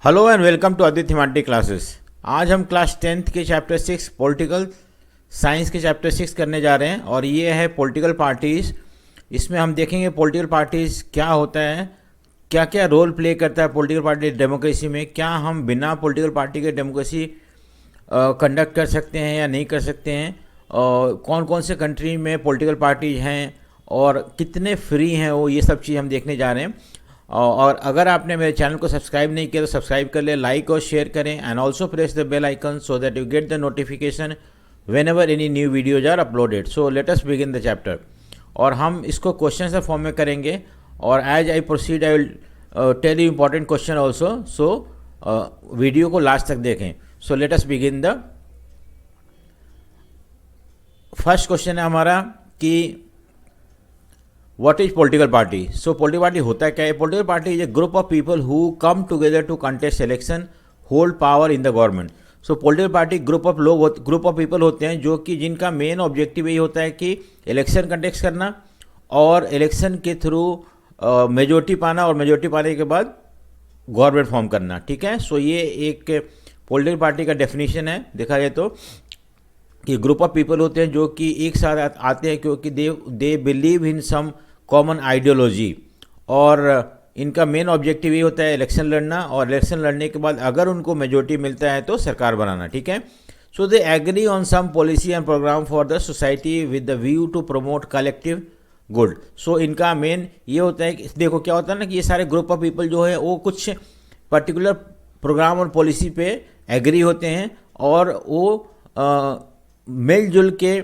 Hello and welcome to Aditya thematic classes. आज हम class 10th के चैप्टर 6 पॉलिटिकल साइंस के चैप्टर 6 करने जा रहे हैं और ये है पॉलिटिकल पार्टीज़। इसमें हम देखेंगे पॉलिटिकल पार्टीज़ क्या होता है, क्या क्या रोल प्ले करता है पॉलिटिकल पार्टी डेमोक्रेसी में, क्या हम बिना पॉलिटिकल पार्टी के डेमोक्रेसी कंडक्ट कर सकते हैं या नहीं कर सकते हैं, कौन कौन से कंट्री में पॉलिटिकल पार्टीज हैं और कितने फ्री हैं वो, ये सब चीज़ हम देखने जा रहे हैं। और अगर आपने मेरे चैनल को सब्सक्राइब नहीं किया तो सब्सक्राइब कर ले, लाइक और शेयर करें and also press the bell icon so that you get the notification whenever any new videos are uploaded. So let us begin the chapter. और हम इसको क्वेश्चन से फॉर्म में करेंगे और as I proceed I will tell you important question also. So video को last तक देखें। So let us begin the first question है हमारा कि what is political party. So political party होता क्या है? Political party is a group of people who come together to contest election, hold power in the government. So political party group of people होते हैं जो कि जिनका main objective यही होता है कि इलेक्शन कंटेस्ट करना और इलेक्शन के थ्रू मेजोरिटी पाना और मेजोरिटी पाने के बाद गवर्नमेंट फॉर्म करना। ठीक है, सो ये एक पॉलिटिकल पार्टी का डेफिनेशन है। देखा जाए तो कि ग्रुप ऑफ पीपल होते हैं जो कि एक साथ आते हैं क्योंकि they believe in some common ideology और इनका मेन ऑब्जेक्टिव ये होता है इलेक्शन लड़ना और इलेक्शन लड़ने के बाद अगर उनको मेजोरिटी मिलता है तो सरकार बनाना। ठीक है, so they agree on some policy and program for the society with the view to promote collective good. So इनका मेन ये होता है कि देखो क्या होता है ना कि ये सारे ग्रुप ऑफ पीपल जो है वो कुछ पर्टिकुलर प्रोग्राम और पॉलिसी पे एग्री होते हैं और वो मिलजुल के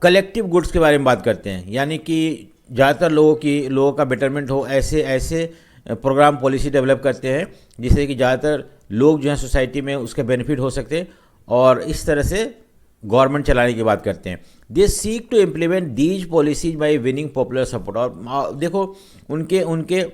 कलेक्टिव गुड्स के बारे में बात करते हैं, यानी कि ज़्यादातर लोगों का बेटरमेंट हो, ऐसे प्रोग्राम पॉलिसी डेवलप करते हैं जिससे कि ज़्यादातर लोग जो हैं सोसाइटी में उसके बेनिफिट हो सकते और इस तरह से गवर्नमेंट चलाने की बात करते हैं। They seek to implement these policies by winning popular support. और देखो उनके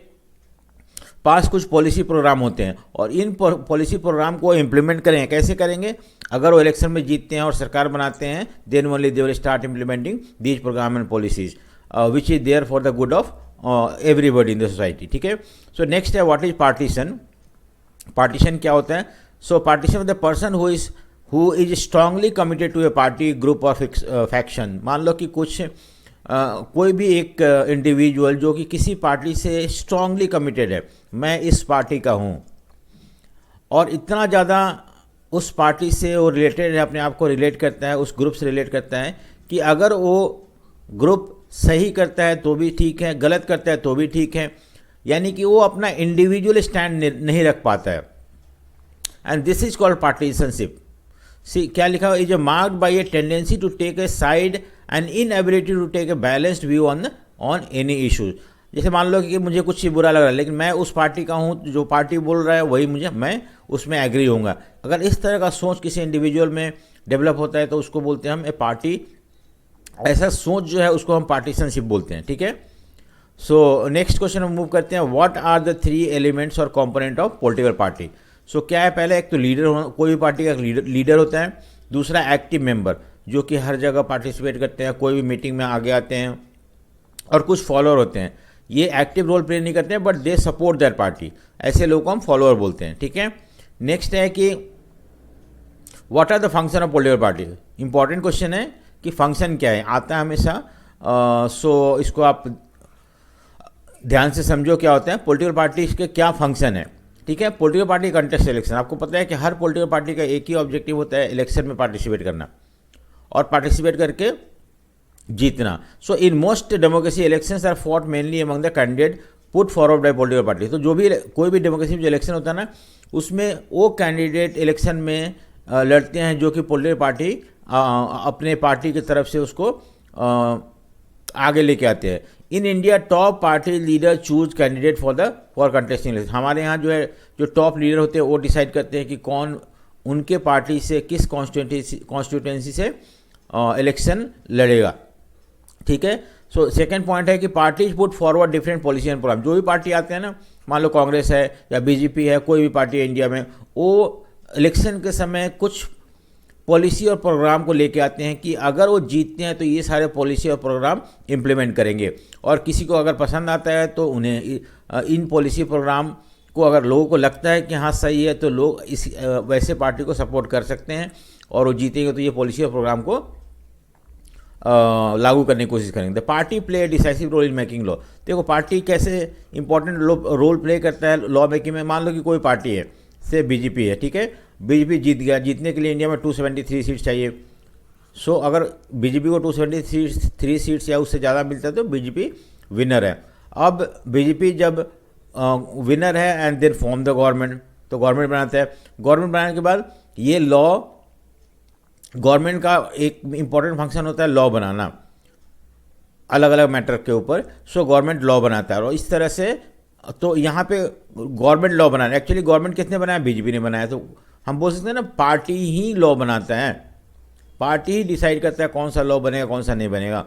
पास कुछ पॉलिसी प्रोग्राम होते हैं और इन पॉलिसी प्रोग्राम को इम्प्लीमेंट करेंगे। कैसे करेंगे? अगर वो इलेक्शन में जीतते हैं और सरकार बनाते हैं then only they will start implementing these program and policies which is there for the good of everybody in the society. ठीक है, सो नेक्स्ट है व्हाट इज पार्टीशन। पार्टीशन क्या होता है? So partisan of the person who is strongly committed to a party group of faction. मान लो कि कोई भी एक इंडिविजुअल जो कि किसी पार्टी से स्ट्रांगली कमिटेड है, मैं इस पार्टी का हूँ और इतना ज़्यादा उस पार्टी से वो रिलेटेड है, अपने आप को रिलेट करता है, उस ग्रुप से रिलेट करता है कि अगर वो ग्रुप सही करता है तो भी ठीक है, गलत करता है तो भी ठीक है, यानी कि वो अपना इंडिविजुअल स्टैंड नहीं रख पाता है। And this is called partisanship. See क्या लिखा हुआ? Is marked by a tendency to take a side and inability to take a balanced view on any issues. जैसे मान लो कि मुझे कुछ बुरा लग रहा है लेकिन मैं उस पार्टी का हूँ, जो पार्टी बोल रहा है वही मैं उसमें एग्री होऊंगा। अगर इस तरह का सोच किसी इंडिविजुअल में डेवलप होता है तो उसको बोलते हैं हम ए पार्टी। ऐसा सोच जो है उसको हम पार्टीशनशिप बोलते हैं। ठीक है, सो नेक्स्ट क्वेश्चन हम मूव करते हैं। व्हाट आर द 3 एलिमेंट्स और कंपोनेंट ऑफ पॉलिटिकल पार्टी। सो क्या है? पहले एक तो लीडर होना, कोई भी पार्टी का लीडर होता है। दूसरा एक्टिव मेंबर जो कि हर जगह पार्टिसिपेट करते हैं, कोई भी मीटिंग में आगे आते हैं। और कुछ फॉलोअर होते हैं, ये एक्टिव रोल प्ले नहीं करते हैं but they support that party, ऐसे लोगों को हम फॉलोअर बोलते हैं। ठीक है, नेक्स्ट है कि what are the function of political party. Important question है कि फंक्शन क्या है, आता है हमेशा। सो इसको आप ध्यान से समझो क्या होता है पॉलिटिकल पार्टी के क्या फंक्शन है। ठीक है, पॉलिटिकल पार्टी कंटेस्ट इलेक्शन। आपको पता है कि हर पॉलिटिकल पार्टी का एक ही ऑब्जेक्टिव होता है, इलेक्शन में पार्टिसिपेट करना और पार्टिसिपेट करके जीतना। So in most democracy elections are fought mainly among the candidate put forward by political party. तो जो भी कोई भी डेमोक्रेसी में जो इलेक्शन होता है ना, उसमें वो कैंडिडेट इलेक्शन में लड़ते हैं जो कि पॉलिटिकल पार्टी अपने पार्टी की तरफ से उसको आगे लेके आते हैं। In India top party leader choose candidate for contesting election. हमारे यहाँ जो है जो टॉप लीडर होते हैं वो डिसाइड करते हैं कि कौन उनके पार्टी से किस कॉन्स्टिट्यूंसी से इलेक्शन लड़ेगा। ठीक है, सो सेकंड पॉइंट है कि parties put forward different policy and program. जो भी पार्टी आते हैं ना, मान लो कांग्रेस है या बीजेपी है, कोई भी पार्टी है इंडिया में, वो इलेक्शन के समय कुछ पॉलिसी और प्रोग्राम को लेके आते हैं कि अगर वो जीतते हैं तो ये सारे पॉलिसी और प्रोग्राम इम्प्लीमेंट करेंगे और किसी को अगर पसंद आता है तो उन्हें इन पॉलिसी प्रोग्राम को अगर लोगों को लगता है कि हाँ सही है, तो लोग इस वैसे पार्टी को सपोर्ट कर सकते हैं और वो जीतेंगे तो ये पॉलिसी और प्रोग्राम को लागू करने की कोशिश करेंगे। The party play decisive role in making law. देखो पार्टी कैसे इंपॉर्टेंट रोल प्ले करता है लॉ मेकिंग में। मान लो कि कोई पार्टी है, से बीजेपी है, ठीक है, बीजेपी जीत गया, जीतने के लिए इंडिया में 273 सीट चाहिए। सो अगर बीजेपी को 273 सीट्स या उससे ज़्यादा मिलता है तो बीजेपी विनर है। अब बीजेपी जब विनर है and then form the government, तो गवर्नमेंट बनाता है। गवर्नमेंट बनाने के बाद ये लॉ, गवर्नमेंट का एक इंपॉर्टेंट फंक्शन होता है लॉ बनाना अलग अलग मैटर के ऊपर। सो गवर्नमेंट लॉ बनाता है और इस तरह से, तो यहाँ पे गवर्नमेंट लॉ बनाना, एक्चुअली गवर्नमेंट किसने बनाया, बीजेपी ने बनाया। तो हम बोल सकते हैं ना पार्टी ही लॉ बनाता है, पार्टी ही डिसाइड करता है कौन सा लॉ बनेगा कौन सा नहीं बनेगा,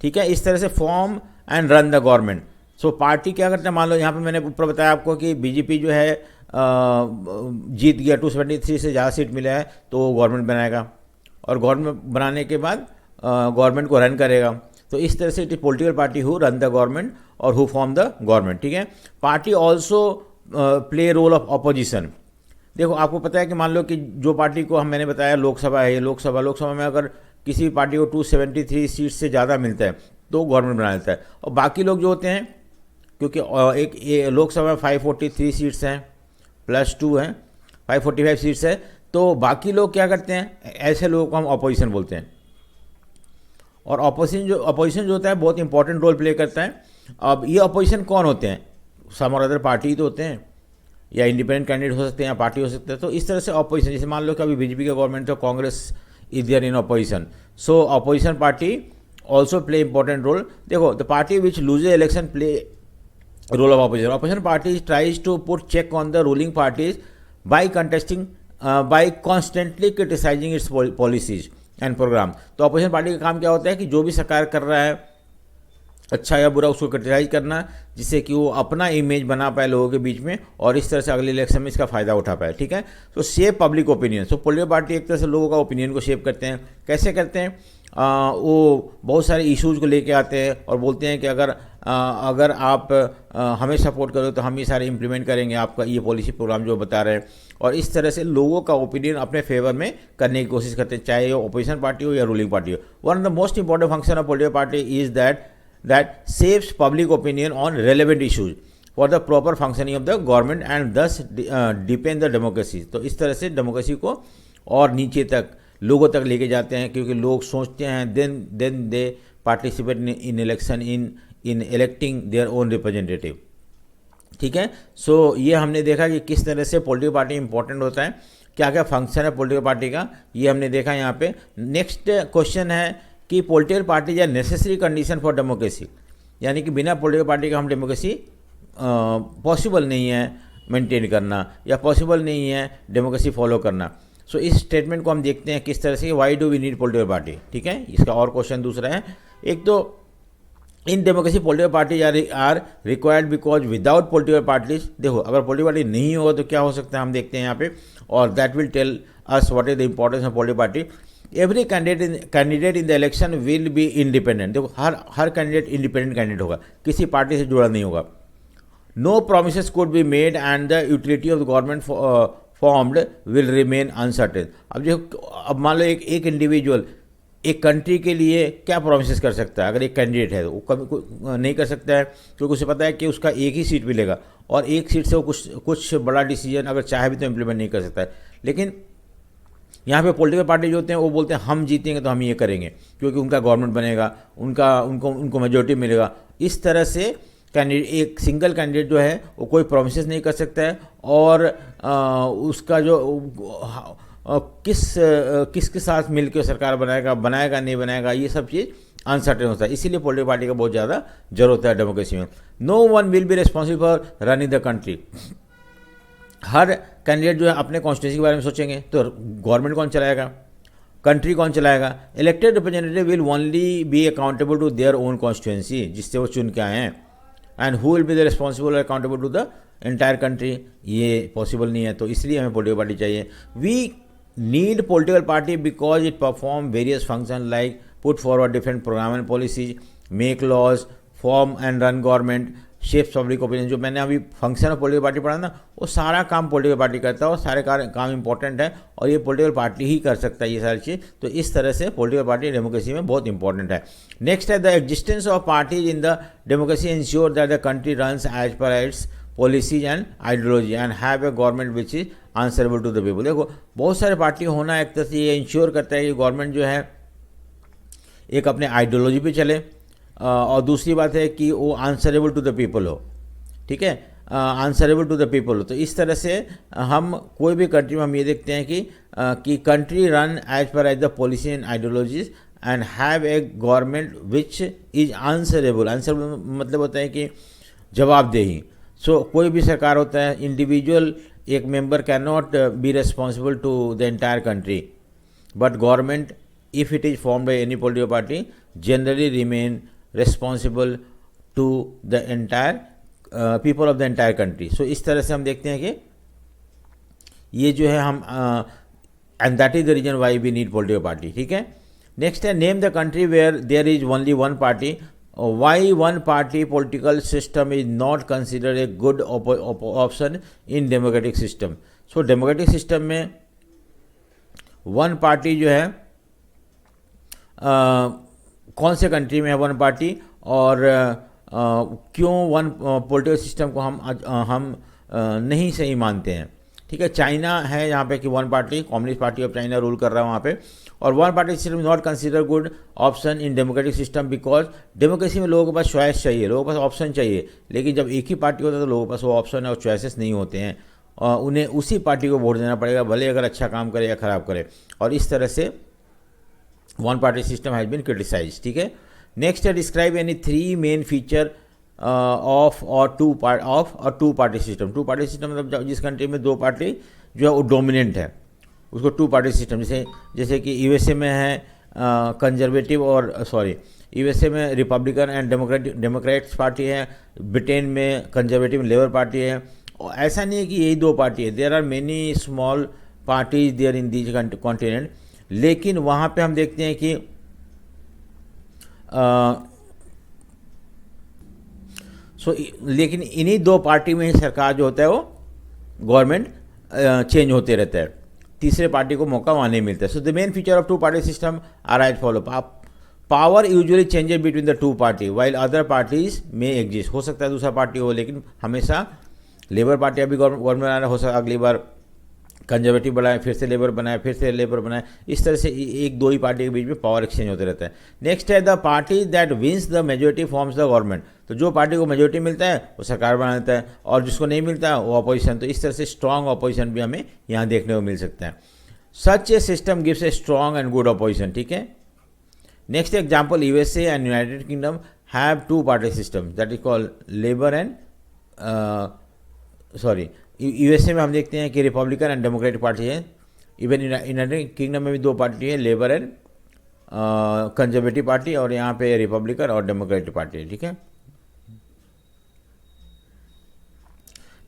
ठीक है। इस तरह से form and run the government. So party क्या करता है, मान लो यहाँ पे मैंने ऊपर बताया आपको कि बीजेपी जो है जीत गया, 273 से ज़्यादा सीट मिला है तो वो गवर्नमेंट बनाएगा और गवर्नमेंट बनाने के बाद गवर्नमेंट को रन करेगा। तो इस तरह से it is political party who run the government और हु फॉर्म द गवर्नमेंट, ठीक है। Party also play role of opposition. देखो आपको पता है कि मान लो कि जो पार्टी को मैंने बताया लोकसभा है, ये लोकसभा में अगर किसी पार्टी को 273 सीट से ज़्यादा मिलता है तो गवर्नमेंट बना लेता है। और बाकी लोग जो होते हैं, क्योंकि एक लोकसभा में 543 सीट्स हैं प्लस 2 हैं, 545 सीट्स है, तो बाकी लोग क्या करते हैं, ऐसे लोगों को हम अपोजिशन बोलते हैं। और अपोजिशन जो होता है बहुत इंपॉर्टेंट रोल प्ले करता है। अब ये अपोजिशन कौन होते हैं, सम और अदर पार्टी तो होते हैं या इंडिपेंडेंट कैंडिडेट हो सकते हैं या पार्टी हो सकते हैं। तो इस तरह से अपोजिशन, जैसे मान लो कि अभी बीजेपी का गवर्नमेंट तो Congress is there in opposition, so opposition party also play important role. देखो the party which loses election play role of opposition. Opposition parties tries to put check on the ruling parties by contesting, by constantly criticizing its policies and program. तो opposition party का काम क्या होता है कि जो भी सरकार कर रहा है अच्छा या बुरा उसको क्रिटिसाइज करना, जिससे कि वो अपना इमेज बना पाए लोगों के बीच में और इस तरह से अगले इलेक्शन में इसका फ़ायदा उठा पाए, ठीक है। तो शेप पब्लिक ओपिनियन। सो पॉलिटिकल पार्टी एक तरह से लोगों का ओपिनियन को शेप करते हैं। कैसे करते हैं, वो बहुत सारे इश्यूज़ को लेके आते हैं और बोलते हैं कि अगर आप हमें सपोर्ट करो तो हम ये सारे इंप्लीमेंट करेंगे, आपका ये पॉलिसी प्रोग्राम जो बता रहे हैं। और इस तरह से लोगों का ओपिनियन अपने फेवर में करने की कोशिश करते हैं, चाहे वो अपोजिशन पार्टी हो या रूलिंग पार्टी हो। One of the most important function of political party is that saves public opinion on relevant issues for the proper functioning of the government and thus deepen the democracy। तो इस तरह से democracy को और नीचे तक लोगों तक लेके जाते हैं, क्योंकि लोग सोचते हैं then they participate in election in electing their own representative, ठीक है। सो ये हमने देखा कि किस तरह से पॉलिटिकल पार्टी इंपॉर्टेंट होता है, क्या क्या फंक्शन है पॉलिटिकल पार्टी का, ये हमने देखा यहाँ पे। नेक्स्ट क्वेश्चन है कि पॉलिटिकल पार्टी या नेसेसरी कंडीशन फॉर डेमोक्रेसी, यानी कि बिना पॉलिटिकल पार्टी का हम डेमोक्रेसी पॉसिबल नहीं है मेंटेन करना या पॉसिबल नहीं है डेमोक्रेसी फॉलो करना। सो इस स्टेटमेंट को हम देखते हैं किस तरह से, why do we need political party, ठीक है। इसका और क्वेश्चन दूसरा है, एक तो in democracy political party are required because without political parties. देखो अगर पॉलिटिकल पार्टी नहीं होगा तो क्या हो सकता है, हम देखते हैं यहाँ पे, और that will tell us what is the importance of political party. Every candidate in the election will be independent. देखो हर कैंडिडेट इंडिपेंडेंट कैंडिडेट होगा, किसी पार्टी से जुड़ा नहीं होगा। No promises could be made and the utility of the government formed will remain uncertain. अब मान लो एक इंडिविजुअल एक कंट्री के लिए क्या प्रोमिसेस कर सकता है, अगर एक कैंडिडेट है तो वो कभी नहीं कर सकता है, क्योंकि उसे पता है कि उसका एक ही सीट मिलेगा और एक सीट से वो कुछ बड़ा डिसीजन अगर चाहे भी तो इम्प्लीमेंट नहीं कर सकता है। लेकिन यहाँ पे पॉलिटिकल पार्टी जो होते हैं वो बोलते हैं हम जीतेंगे तो हम ये करेंगे, क्योंकि उनका गवर्नमेंट बनेगा, उनको मेजोरिटी मिलेगा। इस तरह से कैंडिडेट, एक सिंगल कैंडिडेट जो है वो कोई प्रोमिसेस नहीं कर सकता है और उसका जो किसके साथ मिलकर सरकार बनाएगा नहीं बनाएगा, ये सब चीज़ अनसर्टेन होता है। इसीलिए पॉलिटिकल पार्टी का बहुत ज़्यादा जरूरत होता है डेमोक्रेसी में। No one will be responsible for running the country. हर कैंडिडेट जो है अपने कॉन्स्टिट्यूंसी के बारे में सोचेंगे तो गवर्नमेंट कौन चलाएगा, कंट्री कौन चलाएगा। Elected representative will only be accountable to their own constituency, जिससे वो चुन के आए हैं, and who will be the responsible accountable to the entire country, ये पॉसिबल नहीं है। तो इसलिए हमें पॉलिटिकल पार्टी चाहिए। We need political party because it perform various function like put forward different program and policies, make laws, form and run government, shapes public opinion. जो मैंने अभी फंक्शन ऑफ पॉलिटिकल पार्टी पढ़ा ना, वो सारा काम political party करता है और सारे काम इंपॉर्टेंट है और ये पॉलिटिकल पार्टी ही कर सकता है ये सारी चीज़। तो इस तरह से पॉलिटिकल पार्टी डेमोक्रेसी में बहुत इंपॉर्टेंट है। नेक्स्ट है the existence of parties in the democracy ensure that the country runs as per its policies and ideology and have a government which is answerable to the people. देखो बहुत सारे party होना एक तरह से ये इंश्योर करता है कि गवर्नमेंट जो है एक अपने आइडियोलॉजी पे चले और दूसरी बात है कि वो आंसरेबल टू द पीपल हो, ठीक है, आंसरेबल टू द पीपल हो। तो इस तरह से हम कोई भी कंट्री में हम ये देखते हैं कि country run as per as the policy and ideologies and have a government which is answerable. Answerable मतलब होता है कि जवाबदेही। सो कोई भी सरकार होता है, इंडिविजुअल एक member can not be responsible to the entire country, but government if it is formed by any political party generally remain responsible to the entire people of the entire country। so इस तरह से हम देखते हैं कि ये जो है हम and that is the reason why we need political party, ठीक है। नेक्स्ट है name the country where there is only one party, why one party political system is not considered a good option in democratic system। so democratic system में one party जो है कौन से country में है वन पार्टी और क्यों one political system को हम नहीं सही मानते हैं, ठीक है। चाइना है यहाँ पे कि one party, communist party of China rule कर रहा है वहाँ पे, और one party system not consider good option in democratic system because democracy में लोगों के पास चॉइस चाहिए, लोगों के पास ऑप्शन चाहिए, लेकिन जब एक ही पार्टी होता है तो लोगों के पास वो ऑप्शन और चॉइसेस नहीं होते हैं और उन्हें उसी पार्टी को वोट देना पड़ेगा, भले अगर अच्छा काम करे या ख़राब करे, और इस तरह से one party system has been criticise, ठीक है। नेक्स्ट है describe any three main feature of और two party system. Two party system मतलब जिस कंट्री में दो पार्टी जो है वो डोमिनेंट है उसको टू पार्टी सिस्टम, जैसे कि यूएसए में है कंजर्वेटिव और यूएसए में रिपब्लिकन एंड डेमोक्रेट्स पार्टी है, ब्रिटेन में कंजर्वेटिव लेबर पार्टी है। और ऐसा नहीं है कि यही दो पार्टी है, there are many small parties there in these continent, लेकिन वहाँ पे हम देखते हैं कि लेकिन इन्हीं दो पार्टी में ही सरकार जो होता है वो गवर्नमेंट चेंज होते रहता है, तीसरे पार्टी को मौका वहाँ नहीं मिलता है। So the main feature of two party system are as follow, power usually changes between the two party while other parties में एग्जिस्ट। हो सकता है दूसरा पार्टी हो, लेकिन हमेशा लेबर पार्टी अभी गवर्नमेंट बनाना, हो सकता अगली बार कंजर्वेटिव बनाए, फिर से लेबर बनाए, फिर से लेबर बनाए, इस तरह से एक दो ही पार्टी के बीच में पावर एक्सचेंज होते रहता है। नेक्स्ट है the party that wins the majority forms the government. तो जो पार्टी को मेजोरिटी मिलता है वो सरकार बना देता है और जिसको नहीं मिलता है वो अपोजिशन। तो इस तरह से स्ट्रॉन्ग अपोजिशन भी हमें यहाँ देखने को मिल सकता है। Such a system gives a strong and good opposition, ठीक है। Next example USA and United Kingdom have two party system that is called labour and USA में हम देखते हैं कि रिपब्लिकन एंड डेमोक्रेटिक पार्टी है। इवन यूनाइटेड किंगडम में भी दो पार्टी है, लेबर एंड कंजर्वेटिव पार्टी, और यहाँ पे रिपब्लिकन और डेमोक्रेटिक पार्टी है, ठीक है।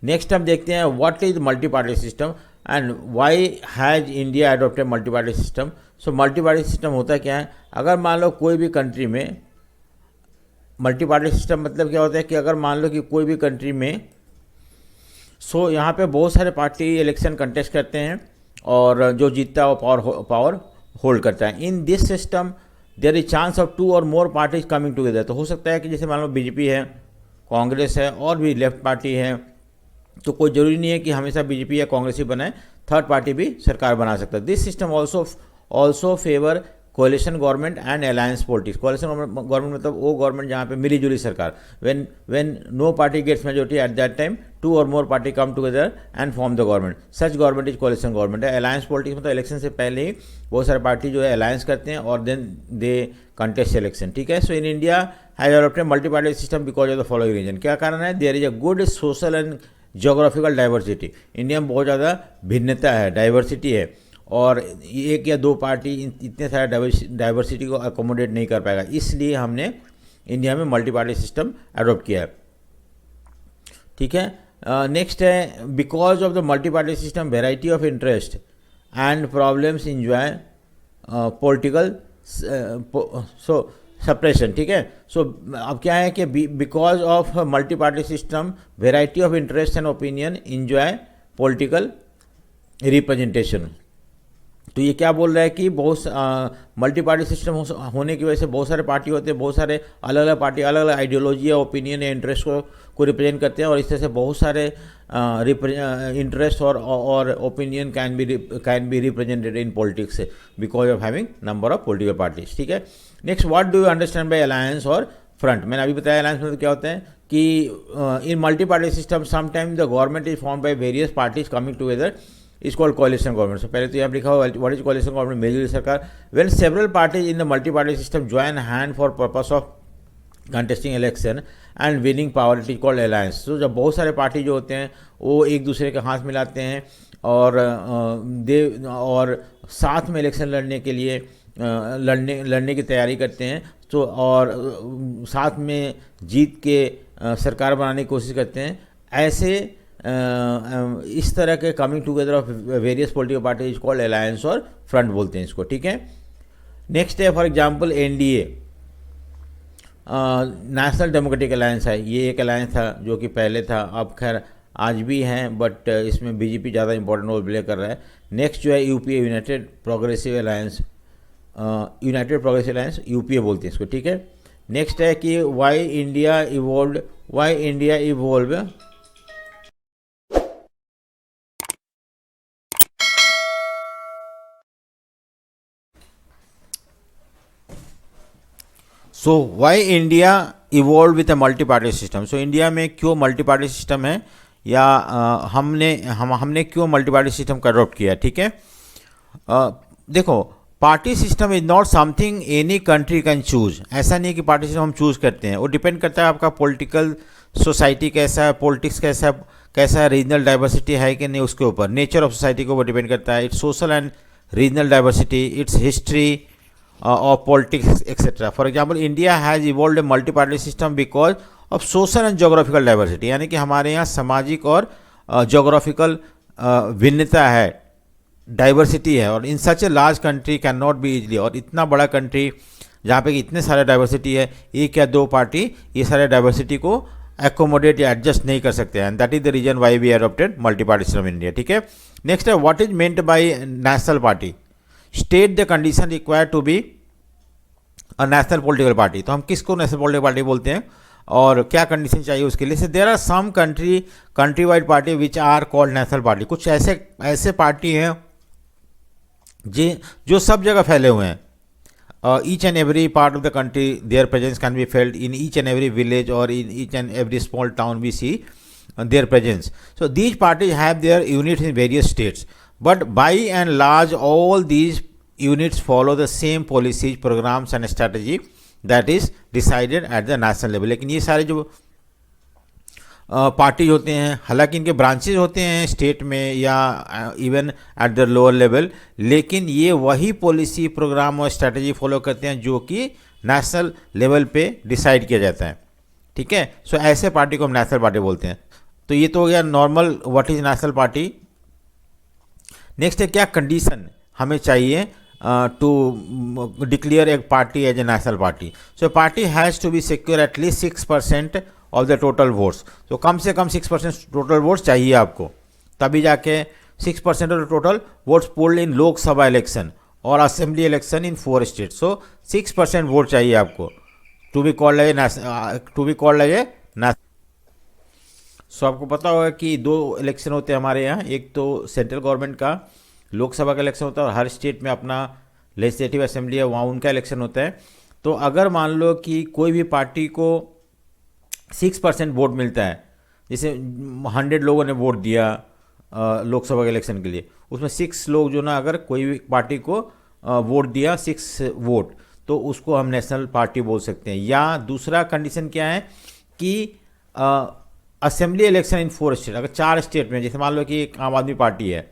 नेक्स्ट हम देखते हैं what is multi party system and why has India adopted multi party system. So multi party system होता क्या है, अगर मान लो कोई भी कंट्री में मल्टी पार्टी सिस्टम मतलब क्या होता है कि अगर मान लो कि कोई भी कंट्री में यहाँ पे बहुत सारे पार्टी इलेक्शन कंटेस्ट करते हैं और जो जीतता है वो पावर होल्ड करता है। In this system there is chance of two और मोर पार्टीज कमिंग टुगेदर। तो हो सकता है कि जैसे मान लो बीजेपी है, कांग्रेस है और भी लेफ्ट पार्टी है, तो कोई ज़रूरी नहीं है कि हमेशा बीजेपी या कांग्रेस ही बनाए, थर्ड पार्टी भी सरकार बना सकता है। This system also favour coalition government and alliance politics. Coalition government मतलब वो गवर्नमेंट जहाँ पे मिली जुली सरकार, when no party gets majority at that time two और more party come together and form the government, such government is coalition government है। Alliance politics मतलब इलेक्शन से पहले ही बहुत सारे पार्टी जो है अलायंस करते हैं और देन दे कंटेस्ट इलेक्शन, ठीक है। So in India has adopted multi party system because of the following reason. क्या कारण है, there is a good social and geographical diversity. India में बहुत ज़्यादा भिन्नता है, डाइवर्सिटी है, और एक या दो पार्टी इतने सारे डाइवर्सिटी को अकोमोडेट नहीं कर पाएगा, इसलिए हमने इंडिया में मल्टी पार्टी सिस्टम अडॉप्ट किया है, ठीक है। नेक्स्ट है because of the multi party system variety of interest and problems enjoy political suppression, ठीक है। सो अब क्या है कि because of multi party system variety of interest and opinion enjoy political representation. तो ये क्या बोल रहा है कि बहुत मल्टी पार्टी सिस्टम होने की वजह से बहुत सारे पार्टी होते हैं, बहुत सारे अलग अलग पार्टी अलग अलग आइडियोलॉजी या ओपिनियन या इंटरेस्ट को रिप्रेजेंट करते हैं, और इस तरह से बहुत सारे इंटरेस्ट और opinion can be represented in politics because of having number of political parties, ठीक है। Next, what do you understand by alliance or front. मैंने अभी बताया अलायंस मतलब क्या होता है कि in multi party system sometime the government is form by various parties coming together is called coalition government. So पहले तो यहाँ लिखा हुआ what is coalition government, majority सरकार। When several parties in the multi party system join hand for purpose of contesting election and winning power, it is called alliance. तो जब बहुत सारे पार्टी जो होते हैं वो एक दूसरे के हाथ मिलाते हैं और साथ में इलेक्शन लड़ने के लिए लड़ने की तैयारी करते हैं, तो और साथ में जीत के सरकार बनाने की कोशिश करते हैं, ऐसे इस तरह के coming together of various political parties called alliance or front बोलते हैं इसको, ठीक है। नेक्स्ट है for example NDA, national democratic alliance है। ये एक अलायंस था जो कि पहले था, अब खैर आज भी हैं, बट इसमें बीजेपी ज़्यादा इंपॉर्टेंट रोल प्ले कर रहा है। नेक्स्ट जो है UPA, United progressive alliance, UPA बोलते हैं इसको, ठीक है। नेक्स्ट है कि why India evolve so why India evolve with a multi party system. So India में क्यों मल्टी पार्टी सिस्टम है, या हमने क्यों मल्टी पार्टी सिस्टम का अडॉप्ट किया, ठीक है। देखो, party system is not something any country can choose. ऐसा नहीं है कि पार्टी सिस्टम हम चूज करते हैं, वो डिपेंड करता है आपका पॉलिटिकल सोसाइटी कैसा है, पॉलिटिक्स कैसा है, रीजनल डाइवर्सिटी है कि नहीं, उसके ऊपर नेचर ऑफ सोसाइटी को वो डिपेंड करता है, it's social and regional diversity, it's history of politics, etc. For example, India has evolved a multi-party system because of social and geographical diversity. यानी कि हमारे यहाँ सामाजिक और जोग्राफिकल भिन्नता है, डाइवर्सिटी है, और in such a large country can not be easily. और इतना बड़ा कंट्री जहाँ पे कि इतने सारे डाइवर्सिटी है, एक या दो पार्टी ये सारे डाइवर्सिटी को एकोमोडेट या एडजस्ट नहीं कर सकते हैं, and that is the reason why we adopted multi party system in India, ठीक है। नेक्स्ट है what is meant by national party. State the condition required to be a national political party. तो हम किसको नेशनल पॉलिटिकल पार्टी बोलते हैं और क्या कंडीशन चाहिए उसके लिए। से there are some country wide party which are called national party. कुछ ऐसे पार्टी हैं जो सब जगह फैले हुए हैं। Each and every part of the country their presence can be felt in each and every village और in each and every small town we see their presence. So these parties have their units in various states, but by and large all these units follow the same policies, programs and strategy that is decided at the national level। लेकिन ये सारे जो party होते हैं, हालांकि इनके branches होते हैं स्टेट में या even at the lower level, लेकिन ये वही पॉलिसी, प्रोग्राम और स्ट्रैटेजी फॉलो करते हैं जो कि नेशनल लेवल पे डिसाइड किया जाता है, ठीक है। सो ऐसे पार्टी को हम नेशनल पार्टी बोलते हैं। तो ये तो हो गया normal what is national party. Next है क्या कंडीशन हमें चाहिए टू डिक्लेयर एक party as a national party. So party has to be secure at least 6% of the total votes. तो कम से कम 6% टोटल वोट्स चाहिए आपको, तभी जाके 6% of the total votes polled in Lok Sabha election और assembly election in 4 state. So 6% vote चाहिए आपको to be called as national. सो आपको पता होगा कि 2 इलेक्शन होते हैं हमारे यहाँ, एक तो सेंट्रल गवर्नमेंट का लोकसभा का इलेक्शन होता है और हर स्टेट में अपना लेजिस्लेटिव असेंबली है, वहाँ उनका इलेक्शन होता है। तो अगर मान लो कि कोई भी पार्टी को 6% वोट मिलता है, जैसे 100 लोगों ने वोट दिया लोकसभा के इलेक्शन के लिए, उसमें 6 लोग जो ना अगर कोई भी पार्टी को वोट दिया 6 वोट, तो उसको हम नेशनल पार्टी बोल सकते हैं। या दूसरा कंडीशन क्या है कि असेंबली इलेक्शन इन 4 स्टेट। अगर 4 स्टेट में, जैसे मान लो कि एक आम आदमी पार्टी है,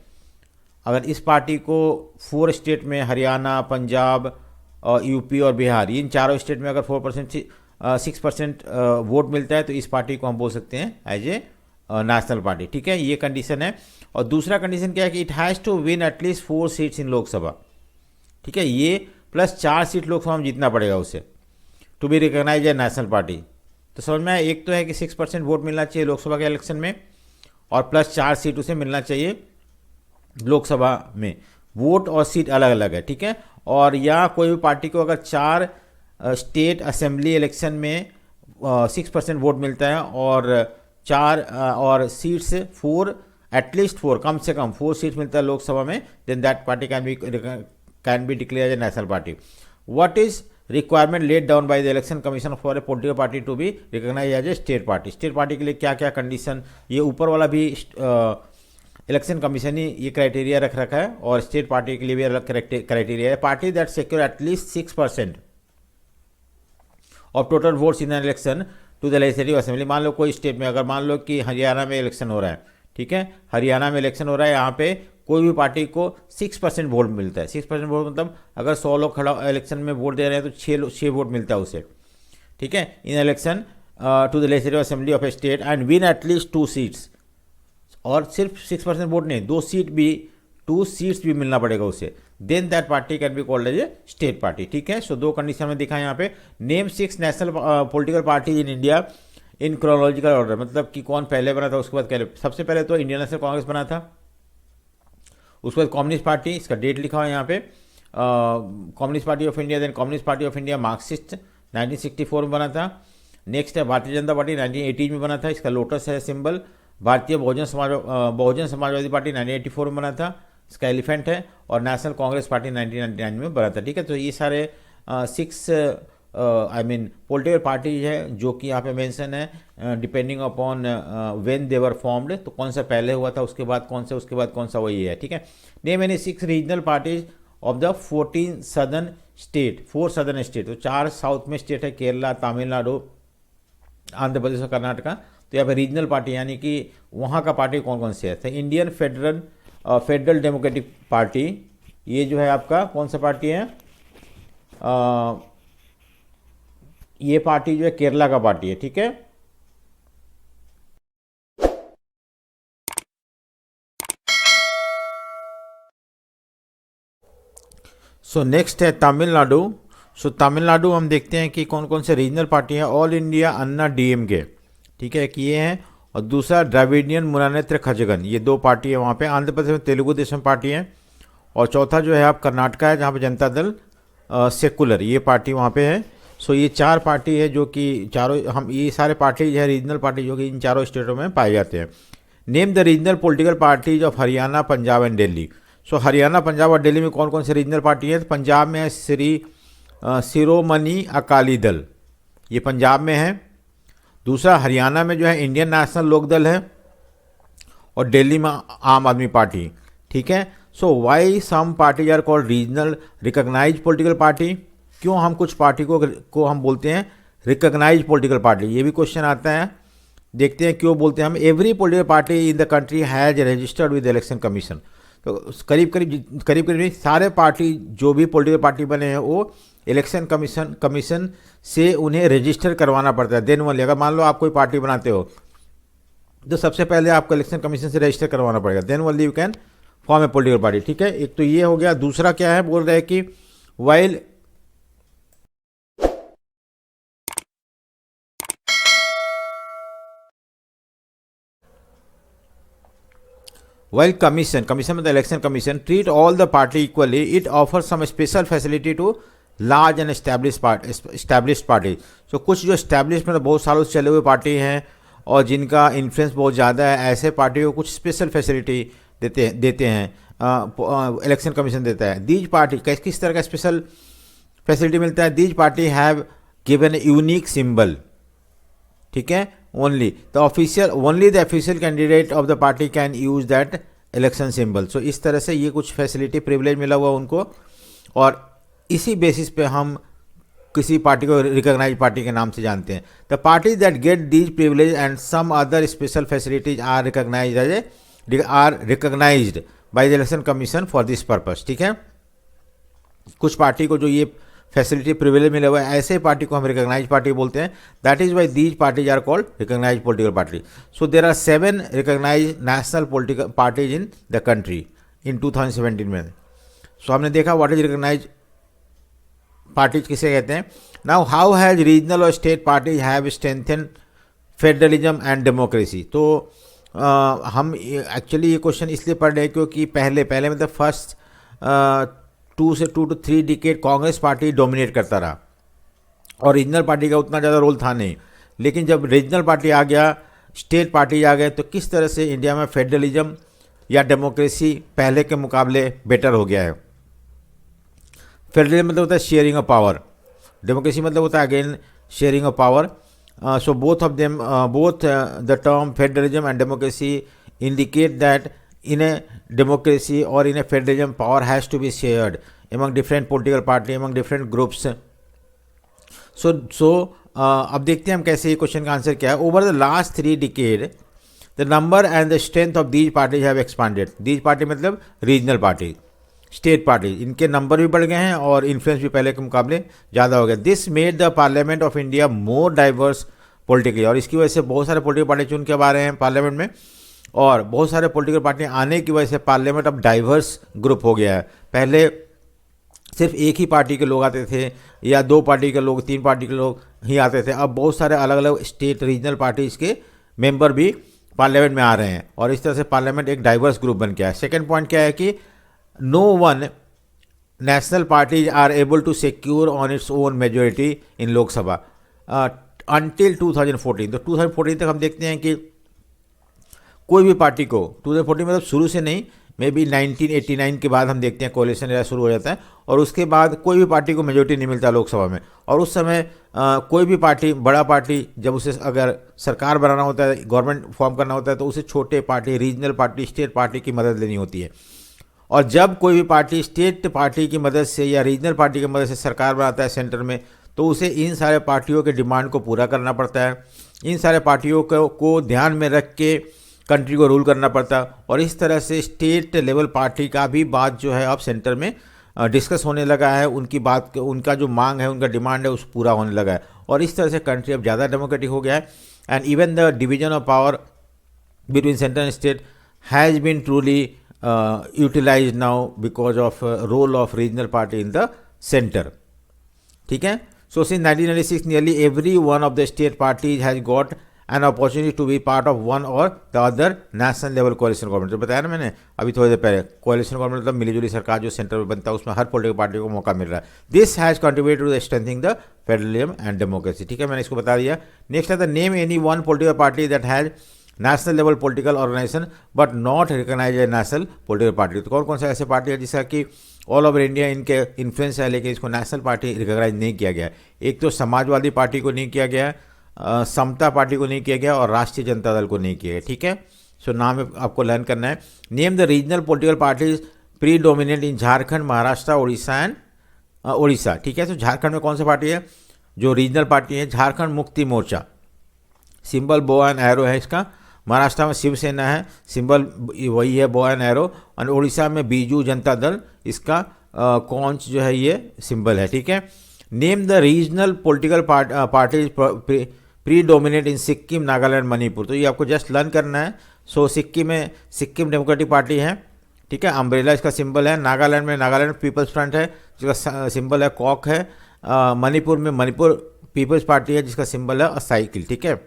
अगर इस पार्टी को 4 स्टेट में हरियाणा, पंजाब, यूपी और बिहार, इन चारों स्टेट में अगर 6% वोट मिलता है तो इस पार्टी को हम बोल सकते हैं एज ए नेशनल पार्टी, ठीक है। ये कंडीशन है। और दूसरा कंडीशन क्या है कि it has to win at least 4 seats in Lok Sabha, ठीक है। ये प्लस 4 सीट लोकसभा में जीतना पड़ेगा उसे। To be recognise as national party. तो समझ में आया, एक तो है कि 6% वोट मिलना चाहिए लोकसभा के इलेक्शन में और प्लस 4 सीट उसे मिलना चाहिए लोकसभा में। वोट और सीट अलग अलग है, ठीक है। और या कोई भी पार्टी को अगर 4 स्टेट असेंबली इलेक्शन में 6% वोट मिलता है और 4 और सीट्स 4 एटलीस्ट 4 कम से कम 4 सीट्स मिलता है लोकसभा में, then that party can be declare as a national party. What is requirement laid down by the election commission for a political party to be recognise as a state party. State party के लिए क्या क्या condition, ये ऊपर वाला भी election commission ही ये criteria रख रखा है और स्टेट पार्टी के लिए भी अलग क्राइटेरिया है। Party that secure at least 6% of total votes in an election to the legislative assembly. मान लो कोई स्टेट में, अगर मान लो कि हरियाणा में इलेक्शन हो रहा है, ठीक है, हरियाणा में इलेक्शन हो रहा है, यहाँ पे कोई भी पार्टी को 6% वोट मिलता है। 6% वोट मतलब अगर 100 लोग खड़ा इलेक्शन में वोट दे रहे हैं तो 6 वोट मिलता है उसे, ठीक है, in election to the legislative assembly of a state and win at least 2 seats. और सिर्फ 6% वोट नहीं, 2 सीट्स भी मिलना पड़ेगा उसे, then that party can be called as a state party, ठीक है। सो 2 कंडीशन में दिखा यहाँ पे। Name 6 national political party in India in chronological order, मतलब कि कौन पहले बना था उसके बाद पहले। सबसे पहले तो इंडियन नेशनल कांग्रेस बना था, उसके बाद कम्युनिस्ट पार्टी, इसका डेट लिखा हुआ है यहाँ पे, communist party of India, then communist party of India Marxist 1964 में बना था। नेक्स्ट है भारतीय जनता पार्टी 1918 में बना था, इसका लोटस है सिंबल। भारतीय बहुजन समाजवादी पार्टी 1984 में बना था, इसका एलिफेंट है। और नेशनल कांग्रेस पार्टी 1999 में बना था, ठीक है। तो ये सारे 6 पॉलिटिकल पार्टी है जो कि यहाँ पे मेंशन है depending upon when they were formed, तो कौन सा पहले हुआ था, उसके बाद कौन सा, उसके बाद कौन सा, वही है, ठीक है। Name any 6 regional parties of the 14 southern state, 4 southern state, तो 4 साउथ में स्टेट है, केरला, तमिलनाडु, आंध्र प्रदेश और कर्नाटका। तो यहाँ पे रीजनल पार्टी यानी कि वहाँ का पार्टी कौन कौन से है। तो इंडियन फेडरल डेमोक्रेटिक पार्टी, ये जो है आपका कौन सा पार्टी है, ये पार्टी जो है केरला का पार्टी है, ठीक है। सो नेक्स्ट है तमिलनाडु। सो तमिलनाडु हम देखते हैं कि कौन कौन से रीजनल पार्टी है। ऑल इंडिया अन्ना डीएमके, ठीक है, कि ये हैं। और दूसरा द्रविडियन मुनेत्र कझगम, ये 2 पार्टी है वहाँ पे। आंध्र प्रदेश में तेलुगु देशम पार्टी है। और चौथा जो है आप कर्नाटका है, जहाँ पे जनता दल सेकुलर, ये पार्टी वहाँ पे है। सो ये 4 पार्टी है जो कि चारों हम, ये सारे पार्टी जो है रीजनल पार्टी जो कि इन चारों स्टेटों में पाए जाते हैं। Name the regional political parties of Haryana, Punjab and Delhi. So Haryana, Punjab और दिल्ली में कौन कौन से रीजनल पार्टी है। तो पंजाब में है शिरोमणि अकाली दल, ये पंजाब में है। दूसरा हरियाणा में जो है इंडियन नेशनल लोक दल है। और दिल्ली में आम आदमी पार्टी, ठीक है। So why some parties are called regional recognise political party, क्यों हम कुछ पार्टी को हम बोलते हैं रिकॉग्नाइज पॉलिटिकल पार्टी, ये भी क्वेश्चन आता है। देखते हैं क्यों बोलते हैं हम। Every political party in the country has registered with election commission, तो करीब करीब सारे पार्टी जो भी पॉलिटिकल पार्टी बने हैं वो इलेक्शन कमीशन से उन्हें रजिस्टर करवाना पड़ता है। देन ओनली, अगर मान लो आप कोई पार्टी बनाते हो तो सबसे पहले आपको इलेक्शन कमीशन से रजिस्टर करवाना पड़ेगा, then only you can form a political party, ठीक है। एक तो ये हो गया। दूसरा क्या है, बोल रहे हैं कि वाइल कमीशन मतलब election commission treat all the party equally, it offer some special facility to large and established party. So कुछ जो एस्टैब्लिश मतलब बहुत सालों से चले हुए पार्टी हैं और जिनका इन्फ्लुएंस बहुत ज़्यादा है, ऐसे पार्टियों को कुछ स्पेशल फैसिलिटी देते हैं इलेक्शन कमीशन देता है। दीज पार्टी किस तरह का स्पेशल फैसिलिटी मिलता है। These party have given a unique symbol, ठीक है। Only the official candidate of the party can use that election symbol. So इस तरह से ये कुछ फैसिलिटी प्रिविलेज मिला हुआ उनको, और इसी बेसिस पे हम किसी पार्टी को रिकॉग्नाइज पार्टी के नाम से जानते हैं। The party that get these privilege and some other special facilities are recognized by the election commission for this purpose, ठीक है। कुछ पार्टी को जो ये फैसिलिटी प्रिविलेज मिला हुआ है, ऐसे पार्टी को हम रिकॉग्नाइज पार्टी बोलते हैं। That is why these parties are called recognise political party. So there are 7 recognise national political parties in the country in 2017 में। सो हमने देखा व्हाट इज रिकॉग्नाइज पार्टीज किसे कहते हैं. नाउ हाउ हैज रीजनल और state parties have strengthen federalism and democracy. तो हम actually ये क्वेश्चन इसलिए पढ़ रहे हैं क्योंकि पहले मतलब first 2 to 3 decade Congress party dominate करता रहा और रीजनल पार्टी का उतना ज़्यादा रोल था नहीं. लेकिन जब रीजनल पार्टी आ गया, स्टेट पार्टी आ गए, तो किस तरह से इंडिया में फेडरलिज्म या डेमोक्रेसी पहले के मुकाबले बेटर हो गया है. फेडरलिज्म मतलब होता है शेयरिंग ऑफ पावर, डेमोक्रेसी मतलब होता है again sharing of power. So both of them, the term federalism and democracy indicate that in a democracy or in a federalism, power has to be shared among different political party, among different groups. So अब देखते हैं हम कैसे ये question का answer क्या है. Over the last 3 decade the number and the strength of these parties have expanded. These party मतलब रीजनल पार्टी, स्टेट पार्टी, इनके नंबर भी बढ़ गए हैं और इन्फ्लुएंस भी पहले के मुकाबले ज़्यादा हो गया. This made the parliament of India more diverse politically. और इसकी वजह से बहुत सारे पॉलिटिकल पार्टी चुन के अब आ रहे हैं पार्लियामेंट में, और बहुत सारे पॉलिटिकल पार्टी आने की वजह से पार्लियामेंट अब डाइवर्स ग्रुप हो गया है. पहले सिर्फ एक ही पार्टी के लोग आते थे या 2 पार्टी के लोग, 3 पार्टी के लोग ही आते थे. अब बहुत सारे अलग अलग स्टेट रीजनल पार्टीज़ के मेंबर भी पार्लियामेंट में आ रहे हैं और इस तरह से पार्लियामेंट एक डाइवर्स ग्रुप बन गया है. सेकेंड पॉइंट क्या है कि no one national parties are able to secure on its own majority in Lok Sabha until 2014. तो 2014 तक हम देखते हैं कि कोई भी पार्टी को, 2014 मतलब शुरू से नहीं, मे बी 1989 के बाद हम देखते हैं कोalition एरा शुरू हो जाता है और उसके बाद कोई भी पार्टी को मेजोरिटी नहीं मिलता लोकसभा में. और उस समय कोई भी पार्टी, बड़ा पार्टी जब उसे अगर सरकार बनाना होता है, गवर्नमेंट फॉर्म करना होता है, तो उसे छोटे party, regional party, state party की मदद लेनी होती है. और जब कोई भी पार्टी स्टेट पार्टी की मदद से या रीजनल पार्टी की मदद से सरकार बनाता है सेंटर में, तो उसे इन सारे पार्टियों के डिमांड को पूरा करना पड़ता है. इन सारे पार्टियों को ध्यान में रख के कंट्री को रूल करना पड़ता है. और इस तरह से स्टेट लेवल पार्टी का भी बात जो है अब सेंटर में डिस्कस होने लगा है. उनकी बात, उनका जो मांग है, उनका डिमांड है, उस पूरा होने लगा है. और इस तरह से कंट्री अब ज़्यादा डेमोक्रेटिक हो गया है. And even the division of power between centre and state has been truly utilized now because of role of regional party in the center. ठीक है. So since 1996 nearly every one of the state parties has got an opportunity to be part of one or the other national level coalition government. तो बताया ना मैंने अभी थोड़ी देर पहले, coalition government मतलब मिलीजुली सरकार जो सेंटर में बनता है, उसमें हर पॉलिटिकल पार्टी को मौका मिल रहा है. This has contributed to strengthening the federalism and democracy. ठीक है, मैंने इसको बता दिया. Next है the name any one political party that has national level political organization but not recognise a national political party. तो कौन कौन सा ऐसे पार्टी है जिसका कि ऑल ओवर इंडिया इनके इन्फ्लुएंस है लेकिन इसको नेशनल पार्टी रिकॉग्नाइज नहीं किया गया. एक तो समाजवादी पार्टी को नहीं किया गया, समता पार्टी को नहीं किया गया और राष्ट्रीय जनता दल को नहीं किया गया. ठीक है. सो नाम आपको लर्न करना है. Name the regional political parties pre dominate in Jharkhand, Maharashtra, Orissa and Orissa. ठीक है. तो झारखंड में कौन सा पार्टी है जो रीजनल पार्टी है? Jharkhand Mukti Morcha, symbol bow and arrow है इसका. महाराष्ट्र में शिवसेना है, सिंबल वही है बो एंड एरो. और उड़ीसा में बीजू जनता दल, इसका कौंच जो है ये सिंबल है. ठीक है. Name the regional political parties pre dominate इन सिक्किम, नागालैंड, मणिपुर. तो ये आपको जस्ट लर्न करना है. सो सिक्किम में सिक्किम डेमोक्रेटिक पार्टी है. ठीक है. अम्ब्रेला इसका सिंबल है. नागालैंड में नागालैंड पीपल्स फ्रंट है जिसका सिंबल है कॉक है. मणिपुर में मणिपुर पीपल्स पार्टी है जिसका सिंबल है साइकिल. ठीक है.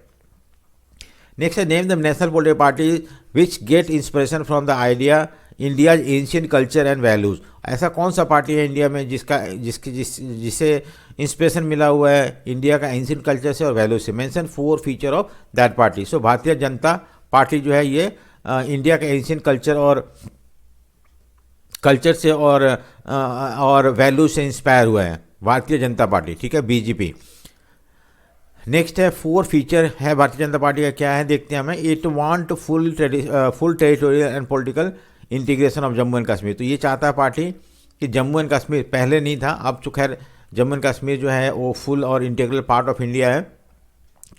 नेक्स्ट है name the national political party which get inspiration from the idea India's ancient culture and values. ऐसा कौन सा पार्टी है इंडिया में जिसे इंस्पिरेशन मिला हुआ है इंडिया का एंशिएंट कल्चर से और वैल्यूज से. Mention 4 feature of that party. So Bharatiya Janata party जो है ये इंडिया का एंशिएंट कल्चर से और वैल्यूज से इंस्पायर हुआ है भारतीय जनता पार्टी. ठीक है. बीजेपी. नेक्स्ट है 4 फीचर है भारतीय जनता पार्टी का, क्या है देखते हैं हमें. It want full territorial and political integration of Jammu and Kashmir. तो ये चाहता है पार्टी कि जम्मू एंड कश्मीर, पहले नहीं था, अब तो खैर जम्मू एंड कश्मीर जो है वो फुल और इंटीग्रल पार्ट ऑफ इंडिया है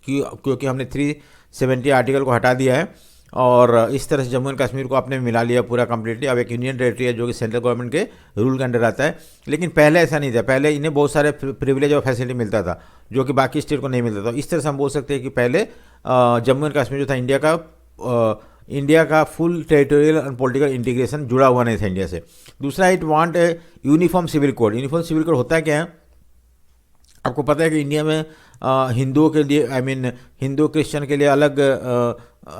क्योंकि हमने 370 आर्टिकल को हटा दिया है और इस तरह से जम्मू एंड कश्मीर को आपने मिला लिया पूरा कम्प्लीटली. अब एक यूनियन टेरिटरी है जो कि सेंट्रल गवर्नमेंट के रूल के अंडर आता है. लेकिन पहले ऐसा नहीं था. पहले इन्हें बहुत सारे प्रिविलेज और फैसिलिटी मिलता था जो कि बाकी स्टेट को नहीं मिलता था. इस तरह से हम बोल सकते हैं कि पहले जम्मू एंड कश्मीर जो था इंडिया का full territorial and political integration जुड़ा हुआ नहीं था इंडिया से. दूसरा, it want a uniform civil code. Uniform civil code होता है क्या है आपको पता है कि इंडिया में हिंदुओं के लिए हिंदू क्रिश्चियन के लिए अलग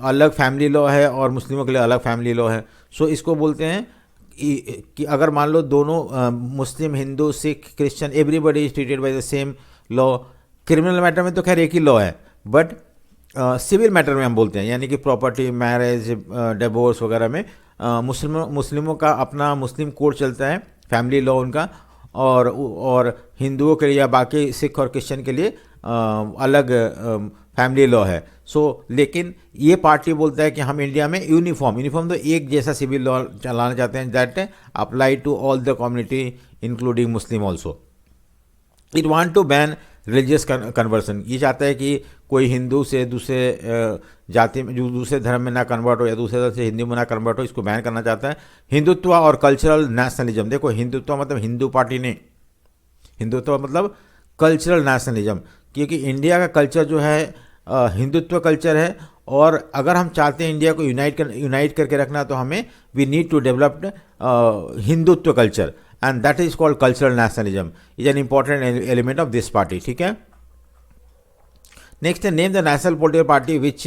अलग फैमिली लॉ है और मुस्लिमों के लिए अलग फैमिली लॉ है। सो इसको बोलते हैं कि अगर मान लो दोनों Muslim, Hindu, Sikh, Christian, everybody is treated by the same law. Criminal matter में तो खैर एक ही लॉ है, बट सिविल मैटर में हम बोलते हैं, यानी कि प्रॉपर्टी, मैरिज, डिवोर्स वगैरह में मुस्लिमों का अपना मुस्लिम कोड चलता है, फैमिली लॉ उनका, और हिंदुओं के लिए या बाकी सिख और क्रिश्चियन के लिए अलग फैमिली लॉ है। लेकिन ये पार्टी बोलता है कि हम इंडिया में यूनिफॉर्म तो एक जैसा सिविल लॉ चलाना चाहते हैं, that apply to all the community including Muslim also. It want to ban religious conversion, ये चाहता है कि कोई हिंदू से दूसरे जाति में, जो दूसरे धर्म में ना कन्वर्ट हो या दूसरे धर्म से हिंदू में ना कन्वर्ट हो, इसको बैन करना चाहता है। हिंदुत्व और कल्चरल नेशनलिज्म, देखो हिंदुत्व मतलब हिंदू पार्टी नहीं, हिंदुत्व मतलब कल्चरल नेशनलिज्म, क्योंकि इंडिया का कल्चर जो है हिंदुत्व कल्चर है, और अगर हम चाहते हैं इंडिया को यूनाइट करके रखना, तो हमें we need to develop Hindutva culture, and that is called cultural nationalism, is an important element of this party. ठीक है। Next, name the national political party which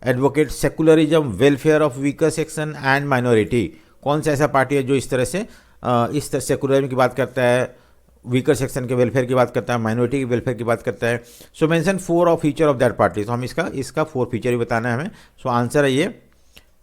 advocates secularism, welfare of weaker section and minority। कौन सा ऐसा party है जो इस तरह से सेकुलरिज्म की बात करता है, वीकर सेक्शन के वेलफेयर की बात करता है, माइनॉरिटी के वेलफेयर की बात करता है। So mention 4 of feature of that party. तो हम इसका 4 फीचर ही बताना है हमें। सो आंसर है ये,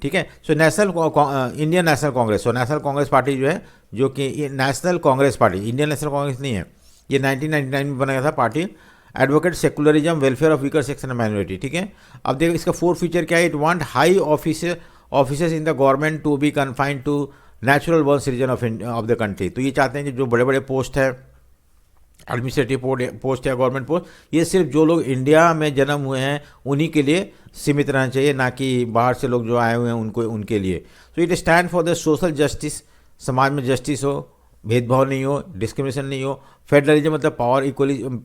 ठीक है। So Indian National Congress, so National Congress party जो है, जो कि National Congress party, Indian National Congress नहीं है, ये 1999 में बना गया था पार्टी। Advocate secularism, welfare of weaker section and minority, ठीक है। अब देखो इसका 4 फीचर क्या है। It want high officers in the government to be confined to natural born citizen of the country. तो ये चाहते हैं कि जो बड़े बड़े पोस्ट है, एडमिनिस्ट्रेटिव पोस्ट या गवर्नमेंट पोस्ट, ये सिर्फ जो लोग इंडिया में जन्म हुए हैं उन्हीं के लिए सीमित रहना चाहिए, ना कि बाहर से लोग जो आए हुए हैं उनके लिए। तो it stand for the social justice, समाज में जस्टिस हो, भेदभाव नहीं हो, डिस्क्रिमिनेशन नहीं हो। फेडरलिज्म मतलब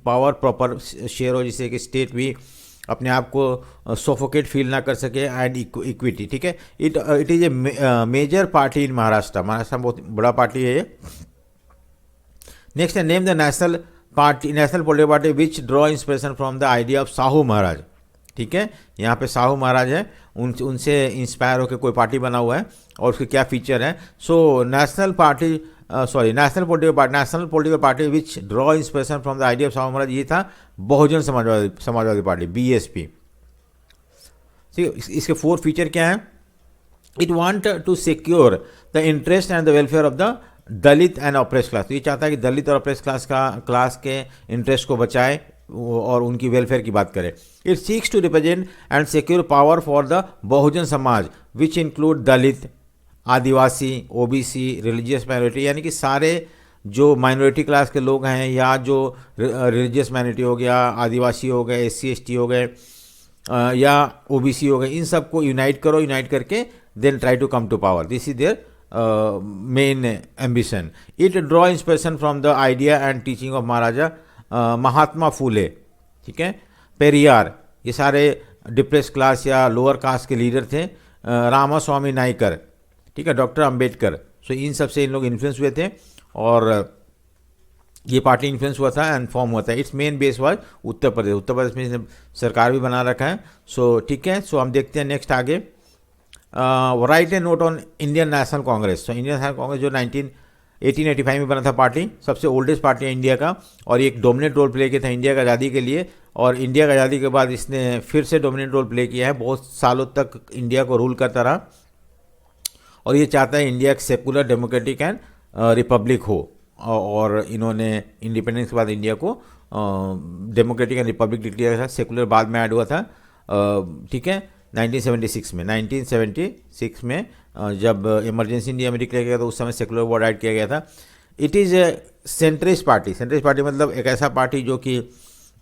पावर प्रॉपर शेयर हो, जिससे कि स्टेट भी अपने आप को सोफोकेट फील ना कर सके, एंड इक्विटी, ठीक है। It is a major party in Maharashtra में बहुत बड़ा पार्टी है ये। नेक्स्ट है name the national political party which draw inspiration from the idea of Sahu Maharaj, ठीक है। यहाँ पे साहू महाराज है, उनसे इंस्पायर होकर कोई पार्टी बना हुआ है, और उसके क्या फीचर हैं। So national political party which draw inspiration from the idea of Sahu Maharaj, ये था बहुजन समाजवादी पार्टी, BSP। ठीक है। इसके 4 फीचर क्या हैं। It want to secure the interest and the welfare of the Dalit and oppress class. तो ये चाहता है कि दलित और ऑप्रेस क्लास के इंटरेस्ट को बचाए और उनकी वेलफेयर की बात करें। It seeks to represent and secure power for the Bahujan Samaj which include Dalit, Adivasi, OBC, religious minority, यानी कि सारे जो माइनॉरिटी क्लास के लोग हैं, या जो रिलीजियस माइनॉरिटी हो गया, आदिवासी हो गए, SC ST हो गए, या OBC हो गए, इन सबको यूनाइट करके then try to come to power. This is their main ambition. It draw inspiration from the idea and teaching of Maharaja Mahatma Phule, ठीक है, पेरियार, ये सारे डिप्रेस क्लास या लोअर कास्ट के लीडर थे। रामास्वामी नायकर, ठीक है, डॉक्टर अंबेडकर। सो इन सब से इन लोग इन्फ्लुएंस हुए थे, और ये पार्टी इन्फ्लुएंस हुआ था एंड फॉर्म हुआ था। It's main base was Uttar Pradesh में इसने सरकार भी बना रखा है। सो ठीक है। सो हम देखते हैं नेक्स्ट आगे। Right A note on Indian National Congress. तो इंडियन नेशनल कांग्रेस जो 1885 में बना था पार्टी, सबसे ओल्डेस्ट पार्टी है इंडिया का, और एक डोमिनेंट रोल प्ले किया था इंडिया की आज़ादी के लिए, और इंडिया की आज़ादी के बाद इसने फिर से डोमिनेंट रोल प्ले किया है, बहुत सालों तक इंडिया को रूल करता रहा, और ये चाहता है इंडिया एक सेकुलर, डेमोक्रेटिक एंड रिपब्लिक हो। और इन्होंने इंडिपेंडेंस के बाद इंडिया को डेमोक्रेटिक एंड रिपब्लिक डिक्लेयर किया था, सेकुलर बाद में ऐड हुआ था, ठीक है, 1976 में जब इमरजेंसी इंडिया में डिक्लेयर किया था, उस समय सेकुलर वर्ड ऐड किया गया था। It is A centrist party मतलब एक ऐसा पार्टी जो कि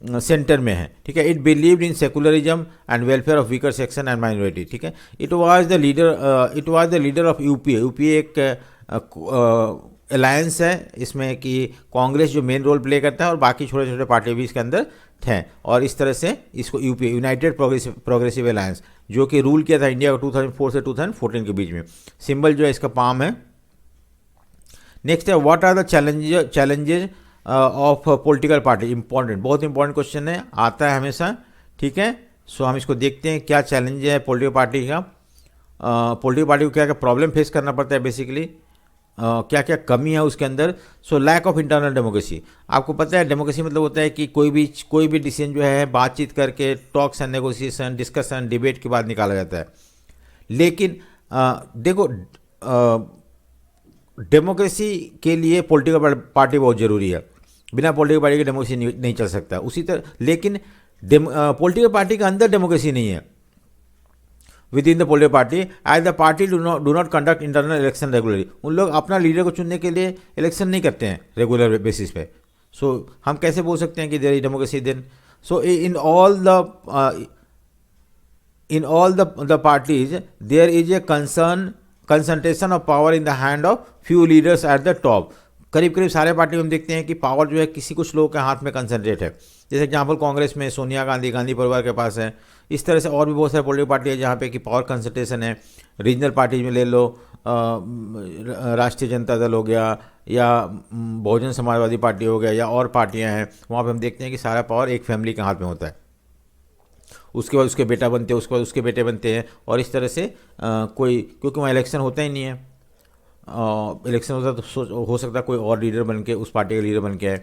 सेंटर में है, ठीक है। It believed in secularism and welfare of weaker section and minority, ठीक है। It was the leader of UPA एक अलायंस है इसमें कि कांग्रेस जो मेन रोल प्ले करता है और बाकी छोटे छोटे पार्टी भी इसके अंदर थे, और इस तरह से इसको यूपीए, यूनाइटेड प्रोग्रेसिव अलायंस, जो कि रूल किया था इंडिया को 2004 से 2014 के बीच में। सिंबल जो है इसका पाम है। नेक्स्ट है what are the challenges of political party, important, बहुत इंपॉर्टेंट क्वेश्चन है, आता है हमेशा, ठीक है। सो हम इसको देखते हैं क्या चैलेंज है पॉलिटिकल पार्टी का। पॉलिटिकल पार्टी को क्या क्या प्रॉब्लम फेस करना पड़ता है बेसिकली, क्या क्या कमी है उसके अंदर। So lack of internal democracy. आपको पता है डेमोक्रेसी मतलब होता है कि कोई भी डिसीजन जो है बातचीत करके, talks and negotiation, discussion, debate के बाद निकाला जाता है। लेकिन देखो, डेमोक्रेसी के लिए पॉलिटिकल पार्टी बहुत ज़रूरी है, बिना पॉलिटिकल पार्टी के डेमोक्रेसी नहीं चल सकता। उसी तरह लेकिन पॉलिटिकल पार्टी के अंदर डेमोक्रेसी नहीं है within the political party, as the party do not conduct internal election regularly. उन लोग अपना लीडर को चुनने के लिए इलेक्शन नहीं करते हैं रेगुलर बेसिस पे। सो हम कैसे बोल सकते हैं कि there is democracy then? So in all the parties there is a concentration of power in the hand of few leaders at the top. करीब करीब सारे पार्टी में हम देखते हैं कि पावर जो है किसी कुछ लोगों के हाथ में कंसंट्रेट है। जैसे एग्जाम्पल कांग्रेस में सोनिया गांधी, गांधी परिवार के पास है। इस तरह से और भी बहुत सारे पॉलिटिकल पार्टी है जहाँ पे कि पावर कंसंट्रेशन है। रीजनल पार्टीज में ले लो, राष्ट्रीय जनता दल हो गया, या बहुजन समाजवादी पार्टी हो गया, या और पार्टियाँ हैं, वहाँ पर हम देखते हैं कि सारा पावर एक फैमिली के हाथ में होता है। उसके बाद उसके बेटा बनते हैं, उसके बाद उसके बेटे बनते हैं, और इस तरह से क्योंकि वहाँ इलेक्शन होता ही नहीं है। इलेक्शन होता तो हो सकता है कोई और लीडर बन के उस पार्टी का लीडर बन के आए।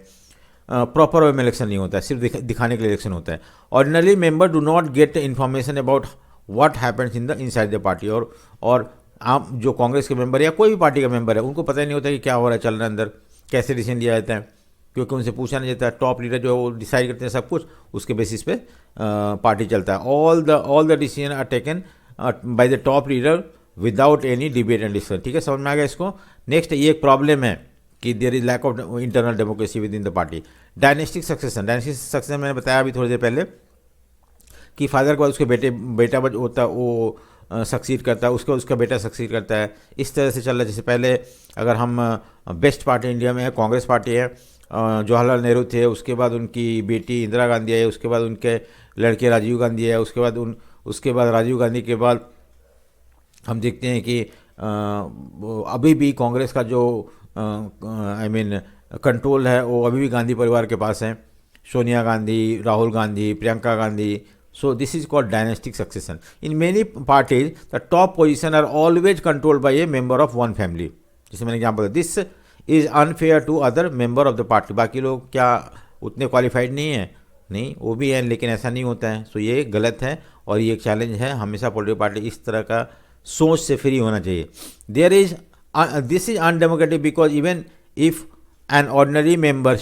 प्रॉपर वे में इलेक्शन नहीं होता है, सिर्फ दिखाने के लिए इलेक्शन होता है। Ordinary member do not get information about what happens inside the party. और आप जो कांग्रेस के मेंबर या कोई भी पार्टी का मेंबर है, उनको पता ही नहीं होता कि क्या हो रहा है, चल रहा है अंदर, कैसे डिसीजन लिया जाता है, क्योंकि उनसे पूछा नहीं जाता। टॉप लीडर जो है वो डिसाइड करते हैं सब कुछ, उसके बेसिस पे पार्टी चलता है। All the decision are taken by the top leader without any debate and discussion. ठीक है, समझ में आ गया इसको। नेक्स्ट, ये एक प्रॉब्लम है कि there is lack of internal democracy within the party. Dynastic succession. Dynastic succession मैंने बताया अभी थोड़ी देर पहले कि फादर के बाद उसके बेटा होता है, वो सक्सीड करता है, उसका बेटा सक्सीड करता है। इस तरह से चल रहा है। जैसे पहले अगर हम बेस्ट पार्टी इंडिया में है, कांग्रेस पार्टी है, जवाहरलाल नेहरू थे, उसके बाद उनकी बेटी इंदिरा गांधी है, उसके बाद उनके लड़के राजीव गांधी है, उसके बाद राजीव गांधी के बाद हम देखते हैं कि अभी भी कांग्रेस का जो कंट्रोल है वो अभी भी गांधी परिवार के पास है। Sonia Gandhi, Rahul Gandhi, Priyanka Gandhi. So this is called dynastic succession. In many parties the top position are always controlled by a member of one family. जैसे मैंने example, this is unfair to other member of the party. बाकी लोग क्या उतने qualified नहीं है? नहीं, वो भी है, लेकिन ऐसा नहीं होता है। सो ये गलत है और ये एक चैलेंज है। हमेशा पॉलिटिकल पार्टी इस तरह का सोच से फ्री होना चाहिए। This is undemocratic because even if an ordinary member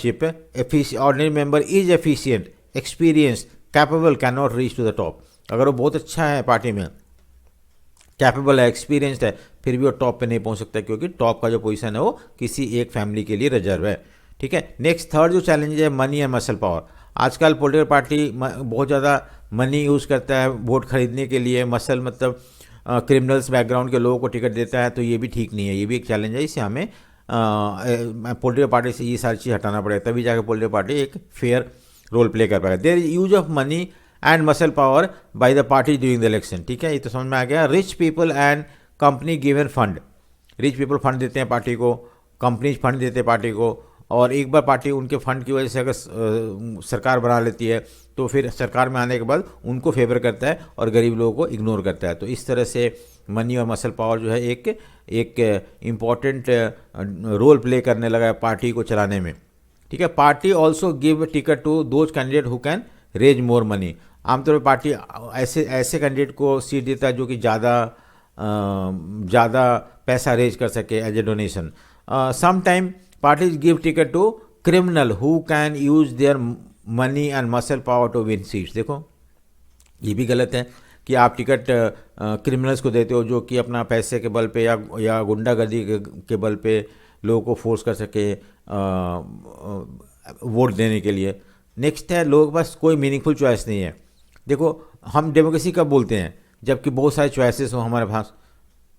is efficient, experience, capable, can not reach to the top. अगर वो बहुत अच्छा है पार्टी में, कैपेबल है, एक्सपीरियंस्ड है, फिर भी वो टॉप पे नहीं पहुंच सकता, क्योंकि टॉप का जो पोजीशन है वो किसी एक फैमिली के लिए रिजर्व है। ठीक है, नेक्स्ट थर्ड जो चैलेंज है, मनी एंड मसल पावर। आजकल पॉलिटिकल पार्टी बहुत ज़्यादा मनी यूज़ करता है वोट खरीदने के लिए। मसल मतलब क्रिमिनल्स बैकग्राउंड के लोगों को टिकट देता है, तो ये भी ठीक नहीं है, ये भी एक चैलेंज है। इससे हमें पॉलिटिकल पार्टी से ये सारी चीज़ हटाना पड़ेगा, तभी जाकर पॉलिटिकल पार्टी एक फेयर रोल प्ले कर पाएगा। There is use of money and muscle power by the party during the election. ठीक है, ये तो समझ में आ गया। Rich people and company given fund. Rich people fund देते हैं पार्टी को, कंपनीज फंड देते हैं पार्टी को, और एक बार पार्टी उनके फंड की वजह से अगर सरकार बना लेती है तो फिर सरकार में आने के बाद उनको फेवर करता है और गरीब लोगों को इग्नोर करता है। तो इस तरह से मनी और मसल पावर जो है एक इम्पॉर्टेंट रोल प्ले करने लगा है पार्टी को चलाने में। ठीक है, party also give ticket to those candidate who can raise more money. आमतौर पर पार्टी ऐसे कैंडिडेट को सीट देता है जो कि ज़्यादा पैसा रेज कर सके as a donation. Sometime parties give ticket to criminal who can use their money and muscle power to win seats. देखो, ये भी गलत है कि आप टिकट क्रिमिनल्स को देते हो जो कि अपना पैसे के बल पे या गुंडागर्दी के बल पे लोगों को फोर्स कर सके वोट देने के लिए। नेक्स्ट है, लोगों के पास कोई मीनिंगफुल चॉइस नहीं है। देखो, हम डेमोक्रेसी कब बोलते हैं? जबकि बहुत सारे चॉइसेस हो हमारे पास,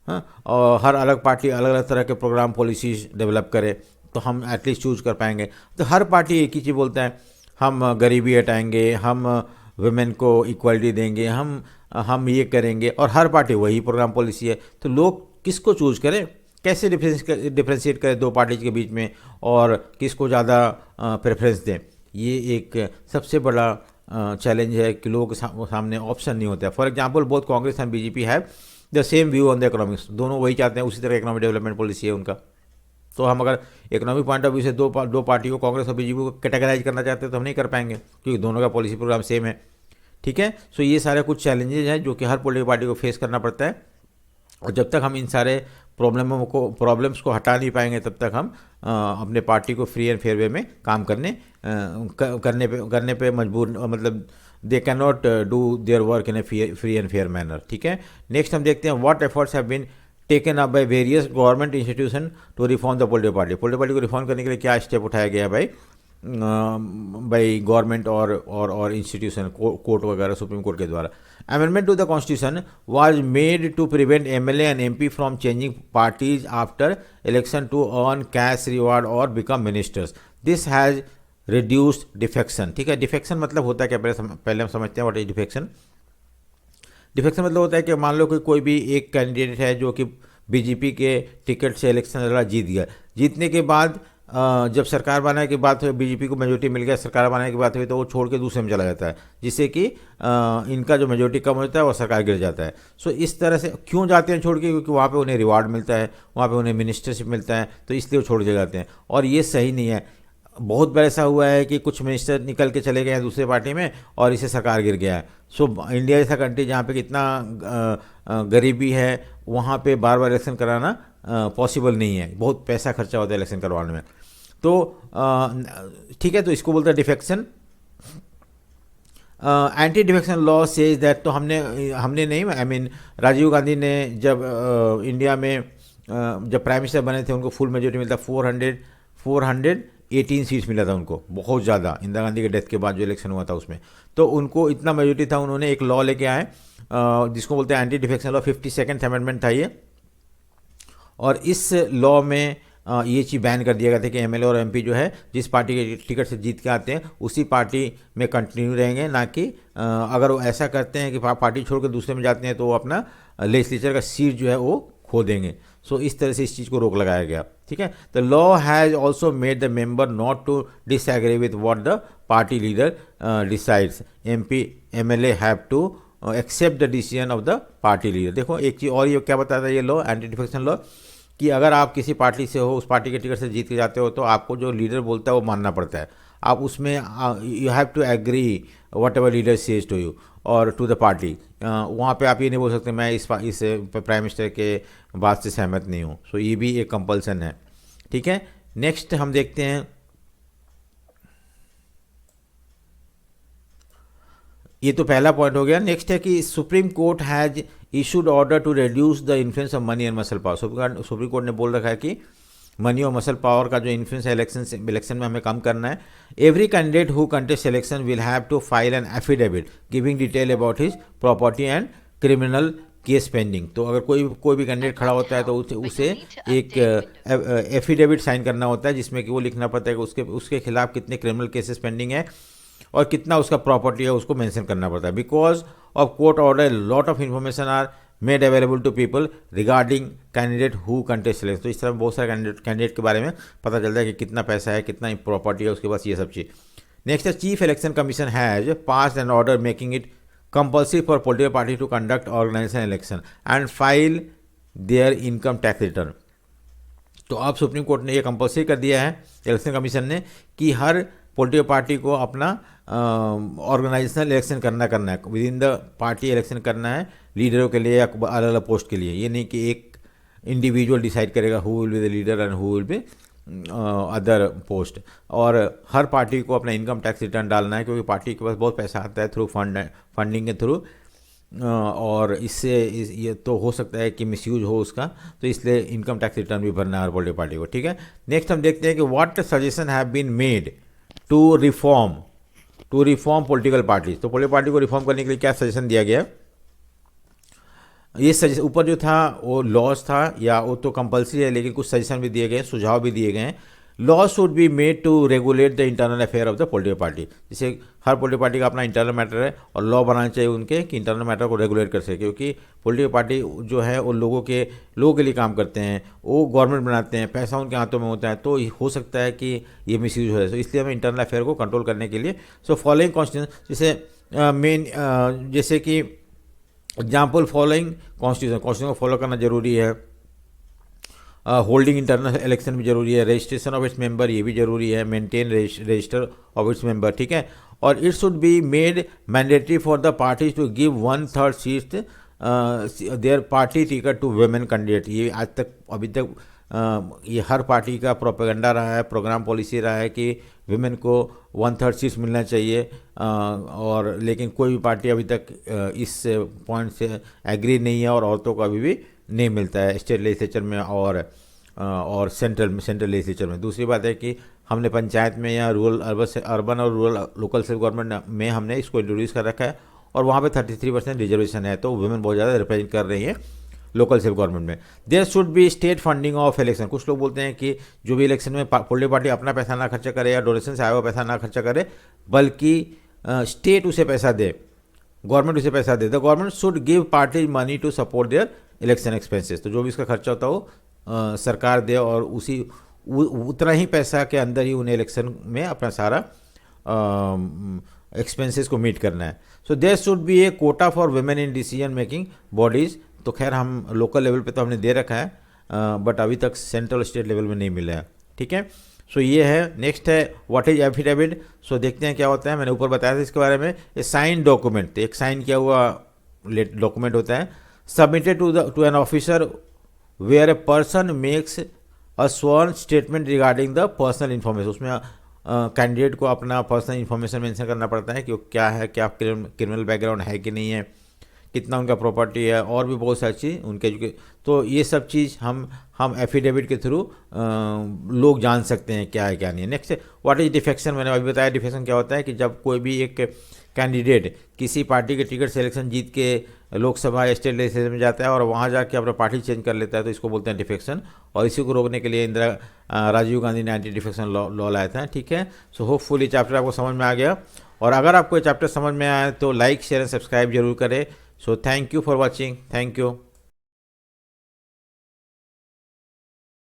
हाँ, और हर अलग पार्टी अलग अलग तरह के प्रोग्राम पॉलिसीज डेवलप करे तो हम एटलीस्ट चूज कर पाएंगे। तो हर पार्टी एक ही चीज़ बोलता है, हम गरीबी हटाएंगे, हम वुमेन को इक्वलिटी देंगे, हम ये करेंगे, और हर पार्टी वही प्रोग्राम पॉलिसी है। तो लोग किसको चूज करें? कैसे डिफ्रेंशिएट करें दो पार्टीज के बीच में और किसको ज़्यादा प्रेफरेंस दें, ये एक सबसे बड़ा चैलेंज है कि लोगों के सामने ऑप्शन नहीं होता है। For example both Congress and BJP have the same view on the economics, दोनों वही चाहते हैं, उसी तरह इकोनॉमिक डेवलपमेंट पॉलिसी है उनका। तो हम अगर इकोनॉमिक पॉइंट ऑफ व्यू से दो पार्टियों कांग्रेस और बीजेपी को कैटेगराइज करना चाहते हैं तो हम नहीं कर पाएंगे, क्योंकि दोनों का पॉलिसी प्रोग्राम सेम है। ठीक है, सो ये सारे कुछ चैलेंजेस हैं जो कि हर पॉलिटिकल पार्टी को फेस करना पड़ता है, और जब तक हम इन सारे प्रॉब्लम्स को हटा नहीं पाएंगे तब तक हम अपने पार्टी को फ्री एंड फेयर वे में काम करने पे मजबूर, मतलब they can not do their work in a free and fair manner. ठीक है, नेक्स्ट हम देखते हैं what efforts have been taken up by various government institution to reform the political party. Political party को रिफॉर्म करने के लिए क्या स्टेप उठाया गया है बाई गवर्नमेंट और इंस्टीट्यूशन, कोर्ट वगैरह, सुप्रीम कोर्ट के द्वारा। Amendment to the constitution was made to prevent MLA and MP from changing parties after election to earn cash reward or become ministers. This has reduced defection. ठीक है, defection मतलब होता है क्या, पहले हम समझते हैं व्हाट इज डिफेक्शन। डिफेक्शन मतलब होता है कि मान लो कि कोई भी एक कैंडिडेट है जो कि बीजेपी के टिकट से इलेक्शन लड़ा, जीत गया, जीतने के बाद जब सरकार बनाने की बात हुई, बीजेपी को मेजोरिटी मिल गया, सरकार बनाने की बात हुई, तो वो छोड़ के दूसरे में चला जाता है, जिससे कि इनका जो मेजोरिटी कम होता है वो सरकार गिर जाता है। सो इस तरह से क्यों जाते हैं छोड़ के, क्योंकि वहाँ पे उन्हें रिवार्ड मिलता है, वहाँ पे उन्हें मिनिस्टरशिप मिलता है, तो इसलिए वो छोड़ के जाते हैं, और ये सही नहीं है। बहुत बार ऐसा हुआ है कि कुछ मिनिस्टर निकल के चले गए हैं दूसरे पार्टी में और इससे सरकार गिर गया है। सो इंडिया जैसा कंट्री जहाँ पे कितना गरीबी है, वहाँ पे बार बार इलेक्शन कराना पॉसिबल नहीं है, बहुत पैसा खर्चा होता है इलेक्शन करवाने में। तो ठीक है, तो इसको बोलते हैं defection. Anti defection law says that, तो हमने नहीं, आई मीन राजीव गांधी ने जब इंडिया में जब प्राइम मिनिस्टर बने थे, उनको फुल मेजोरिटी मिलता, 418 सीट्स मिला था उनको, बहुत ज़्यादा, इंदिरा गांधी के डेथ के बाद जो इलेक्शन हुआ था उसमें, तो उनको इतना मेजोरिटी था, उन्होंने एक लॉ लेके आए जिसको बोलते हैं anti defection law, 52nd amendment था ये। और इस लॉ में ये चीज़ बैन कर दिया गया था कि एमएलए और एमपी जो है जिस पार्टी के टिकट से जीत के आते हैं उसी पार्टी में कंटिन्यू रहेंगे, ना कि अगर वो ऐसा करते हैं कि पार्टी छोड़ कर दूसरे में जाते हैं तो वो अपना लेजिस्लेचर का सीट जो है वो खो देंगे। सो इस तरह से इस चीज़ को रोक लगाया गया। ठीक है, the law has also made the member not to disagree with what the party leader decides. MP MLA have to accept the decision of the party leader. देखो एक चीज़ और, ये क्या बताता है ये लॉ, एंटी डिफेक्शन लॉ, कि अगर आप किसी पार्टी से हो, उस पार्टी के टिकट से जीत के जाते हो, तो आपको जो लीडर बोलता है वो मानना पड़ता है। आप उसमें you have to agree whatever leader says to you और टू द पार्टी। वहाँ पे आप ये नहीं बोल सकते मैं इस प्राइम मिनिस्टर के बात से सहमत नहीं हूँ। सो ये भी एक कंपल्सन है। ठीक है, नेक्स्ट हम देखते हैं, ये तो पहला पॉइंट हो गया। नेक्स्ट है कि supreme court has issued order to reduce the influence of money and muscle power. Supreme court ने बोल रखा है कि मनी और मसल पावर का जो इन्फ्लुएंस है इलेक्शन में हमें कम करना है। Every candidate who contest election will have to file an affidavit giving detail about his property and criminal case pending. तो अगर कोई भी कैंडिडेट खड़ा होता है तो उसे एक एफिडेविट साइन करना होता है, जिसमें कि वो लिखना पड़ता है कि उसके खिलाफ कितने क्रिमिनल केसेस पेंडिंग है और कितना उसका प्रॉपर्टी है, उसको मेंशन करना पड़ता है। Because of court order lot of information are made available to people regarding candidate who contest election. तो इस तरह बहुत सारे कैंडिडेट के बारे में पता चलता है कि कितना पैसा है, कितना प्रॉपर्टी है उसके पास, ये सब चीज़। नेक्स्ट है chief election commission has passed an order making it compulsory for political party to conduct organisation election and file their income tax return. तो अब सुप्रीम कोर्ट ने यह कंपल्सरी कर दिया है इलेक्शन कमीशन ने कि हर पॉलिटिकल पार्टी को अपना ऑर्गेनाइजेशनल इलेक्शन करना है, within the party election करना है, लीडरों के लिए या अलग अलग पोस्ट के लिए। ये नहीं कि एक इंडिविजुअल डिसाइड करेगा who will be the leader and who will B other post. और हर पार्टी को अपना इनकम टैक्स रिटर्न डालना है, क्योंकि पार्टी के पास बहुत पैसा आता है थ्रू फंडिंग के थ्रू, और इससे ये तो हो सकता है कि मिसयूज हो उसका, तो इसलिए इनकम टैक्स रिटर्न भी भरना है हर पॉलिटिकल पार्टी को। ठीक है, नेक्स्ट हम देखते हैं कि what suggestion have been made to reform political parties. तो पॉलिटिकल पार्टी को रिफॉर्म करने के लिए क्या सजेशन दिया गया? ये सजेशन ऊपर जो था वो लॉज था या वो तो कंपल्सरी है, लेकिन कुछ सजेशन भी दिए गए, सुझाव भी दिए गए हैं। Law should be made to regulate the internal affair of the political party. जैसे हर पॉलिटिकल पार्टी का अपना इंटरनल मैटर है और लॉ बनाना चाहिए उनके कि इंटरनल मैटर को रेगुलेट कर सके, क्योंकि पॉलिटिकल पार्टी जो है वो लोगों के लिए काम करते हैं, वो गवर्नमेंट बनाते हैं, पैसा उनके हाथों में होता है, तो हो सकता है कि ये मिसयूज हो जाए। तो इसलिए हमें इंटरनल अफेयर को कंट्रोल करने के लिए फॉलोइंग कॉन्स्टिट्यूशन, जैसे कि एग्जाम्पल फॉलोइंग कॉन्स्टिट्यूशन को फॉलो करना जरूरी है, होल्डिंग इंटरनल इलेक्शन भी जरूरी है, रजिस्ट्रेशन ऑफ इट्स मेंबर ये भी जरूरी है, maintain register of its member, ठीक है। और it should be made mandatory for the parties to give 1/3 seat their party ticket to women candidate. ये आज तक अभी तक ये हर पार्टी का प्रोपेगेंडा रहा है, प्रोग्राम पॉलिसी रहा है कि वुमेन को 1/3 सीट्स मिलना चाहिए, और लेकिन कोई भी पार्टी अभी तक इस पॉइंट से एग्री नहीं है, और औरतों को अभी भी नहीं मिलता है स्टेट लेजिस्लेचर में और सेंट्रल लेजिस्लेचर में। दूसरी बात है कि हमने पंचायत में या अर्बन और रूरल लोकल सेल्फ गवर्नमेंट में हमने इसको इंट्रोड्यूस कर रखा है, और वहाँ पे 33% रिजर्वेशन है, तो वुमेन बहुत ज़्यादा रिप्रेजेंट कर रही हैं लोकल सेल्फ गवर्नमेंट में। There should be state funding of election. कुछ लोग बोलते हैं कि जो भी इलेक्शन में पॉलिटिकल पार्टी अपना पैसा ना खर्चा करे या डोनेशन से आया हुआ पैसा ना खर्चा करे, बल्कि स्टेट उसे पैसा दे, गवर्नमेंट उसे पैसा दे। The government should give parties money to support their election expenses. तो जो भी इसका खर्चा होता है वो सरकार दे, और उतना ही पैसा के अंदर ही उन्हें इलेक्शन में अपना सारा एक्सपेंसेस को मीट करना है। So there should be a quota for women in decision making bodies. तो खैर हम लोकल लेवल पे तो हमने दे रखा है, बट अभी तक सेंट्रल और स्टेट लेवल में नहीं मिला है, ठीक है। सो ये है। नेक्स्ट है व्हाट इज एफिडेविट। सो देखते हैं क्या होता है, मैंने ऊपर बताया था इसके बारे में। ए साइन डॉक्यूमेंट, एक साइन किया हुआ डॉक्यूमेंट होता है, submitted to an officer where a person makes a sworn statement regarding the personal information. उसमें कैंडिडेट को अपना पर्सनल इन्फॉर्मेशन मेंशन करना पड़ता है कि वो क्या है, क्या क्रिमिनल बैकग्राउंड है कि नहीं है, कितना उनका प्रॉपर्टी है, और भी बहुत सारी चीज़ उनके तो ये सब चीज़ हम एफिडेविट के थ्रू लोग जान सकते हैं क्या है क्या नहीं है। Next what is defection. मैंने अभी बताया डिफेक्शन क्या होता है कि जब कोई भी एक कैंडिडेट किसी पार्टी के टिकट सिलेक्शन जीत के लोकसभा या स्टेट लेजिस्लेचर में जाता है और वहाँ जाके अपना पार्टी चेंज कर लेता है, तो इसको बोलते हैं डिफेक्शन। और इसी को रोकने के लिए राजीव गांधी ने एंटी डिफेक्शन लॉ लाया था, ठीक है। सो होपफुली चैप्टर आपको समझ में आ गया, और अगर आपको ये चैप्टर समझ में आया तो लाइक शेयर एंड सब्सक्राइब जरूर करें। So thank you for watching, thank you.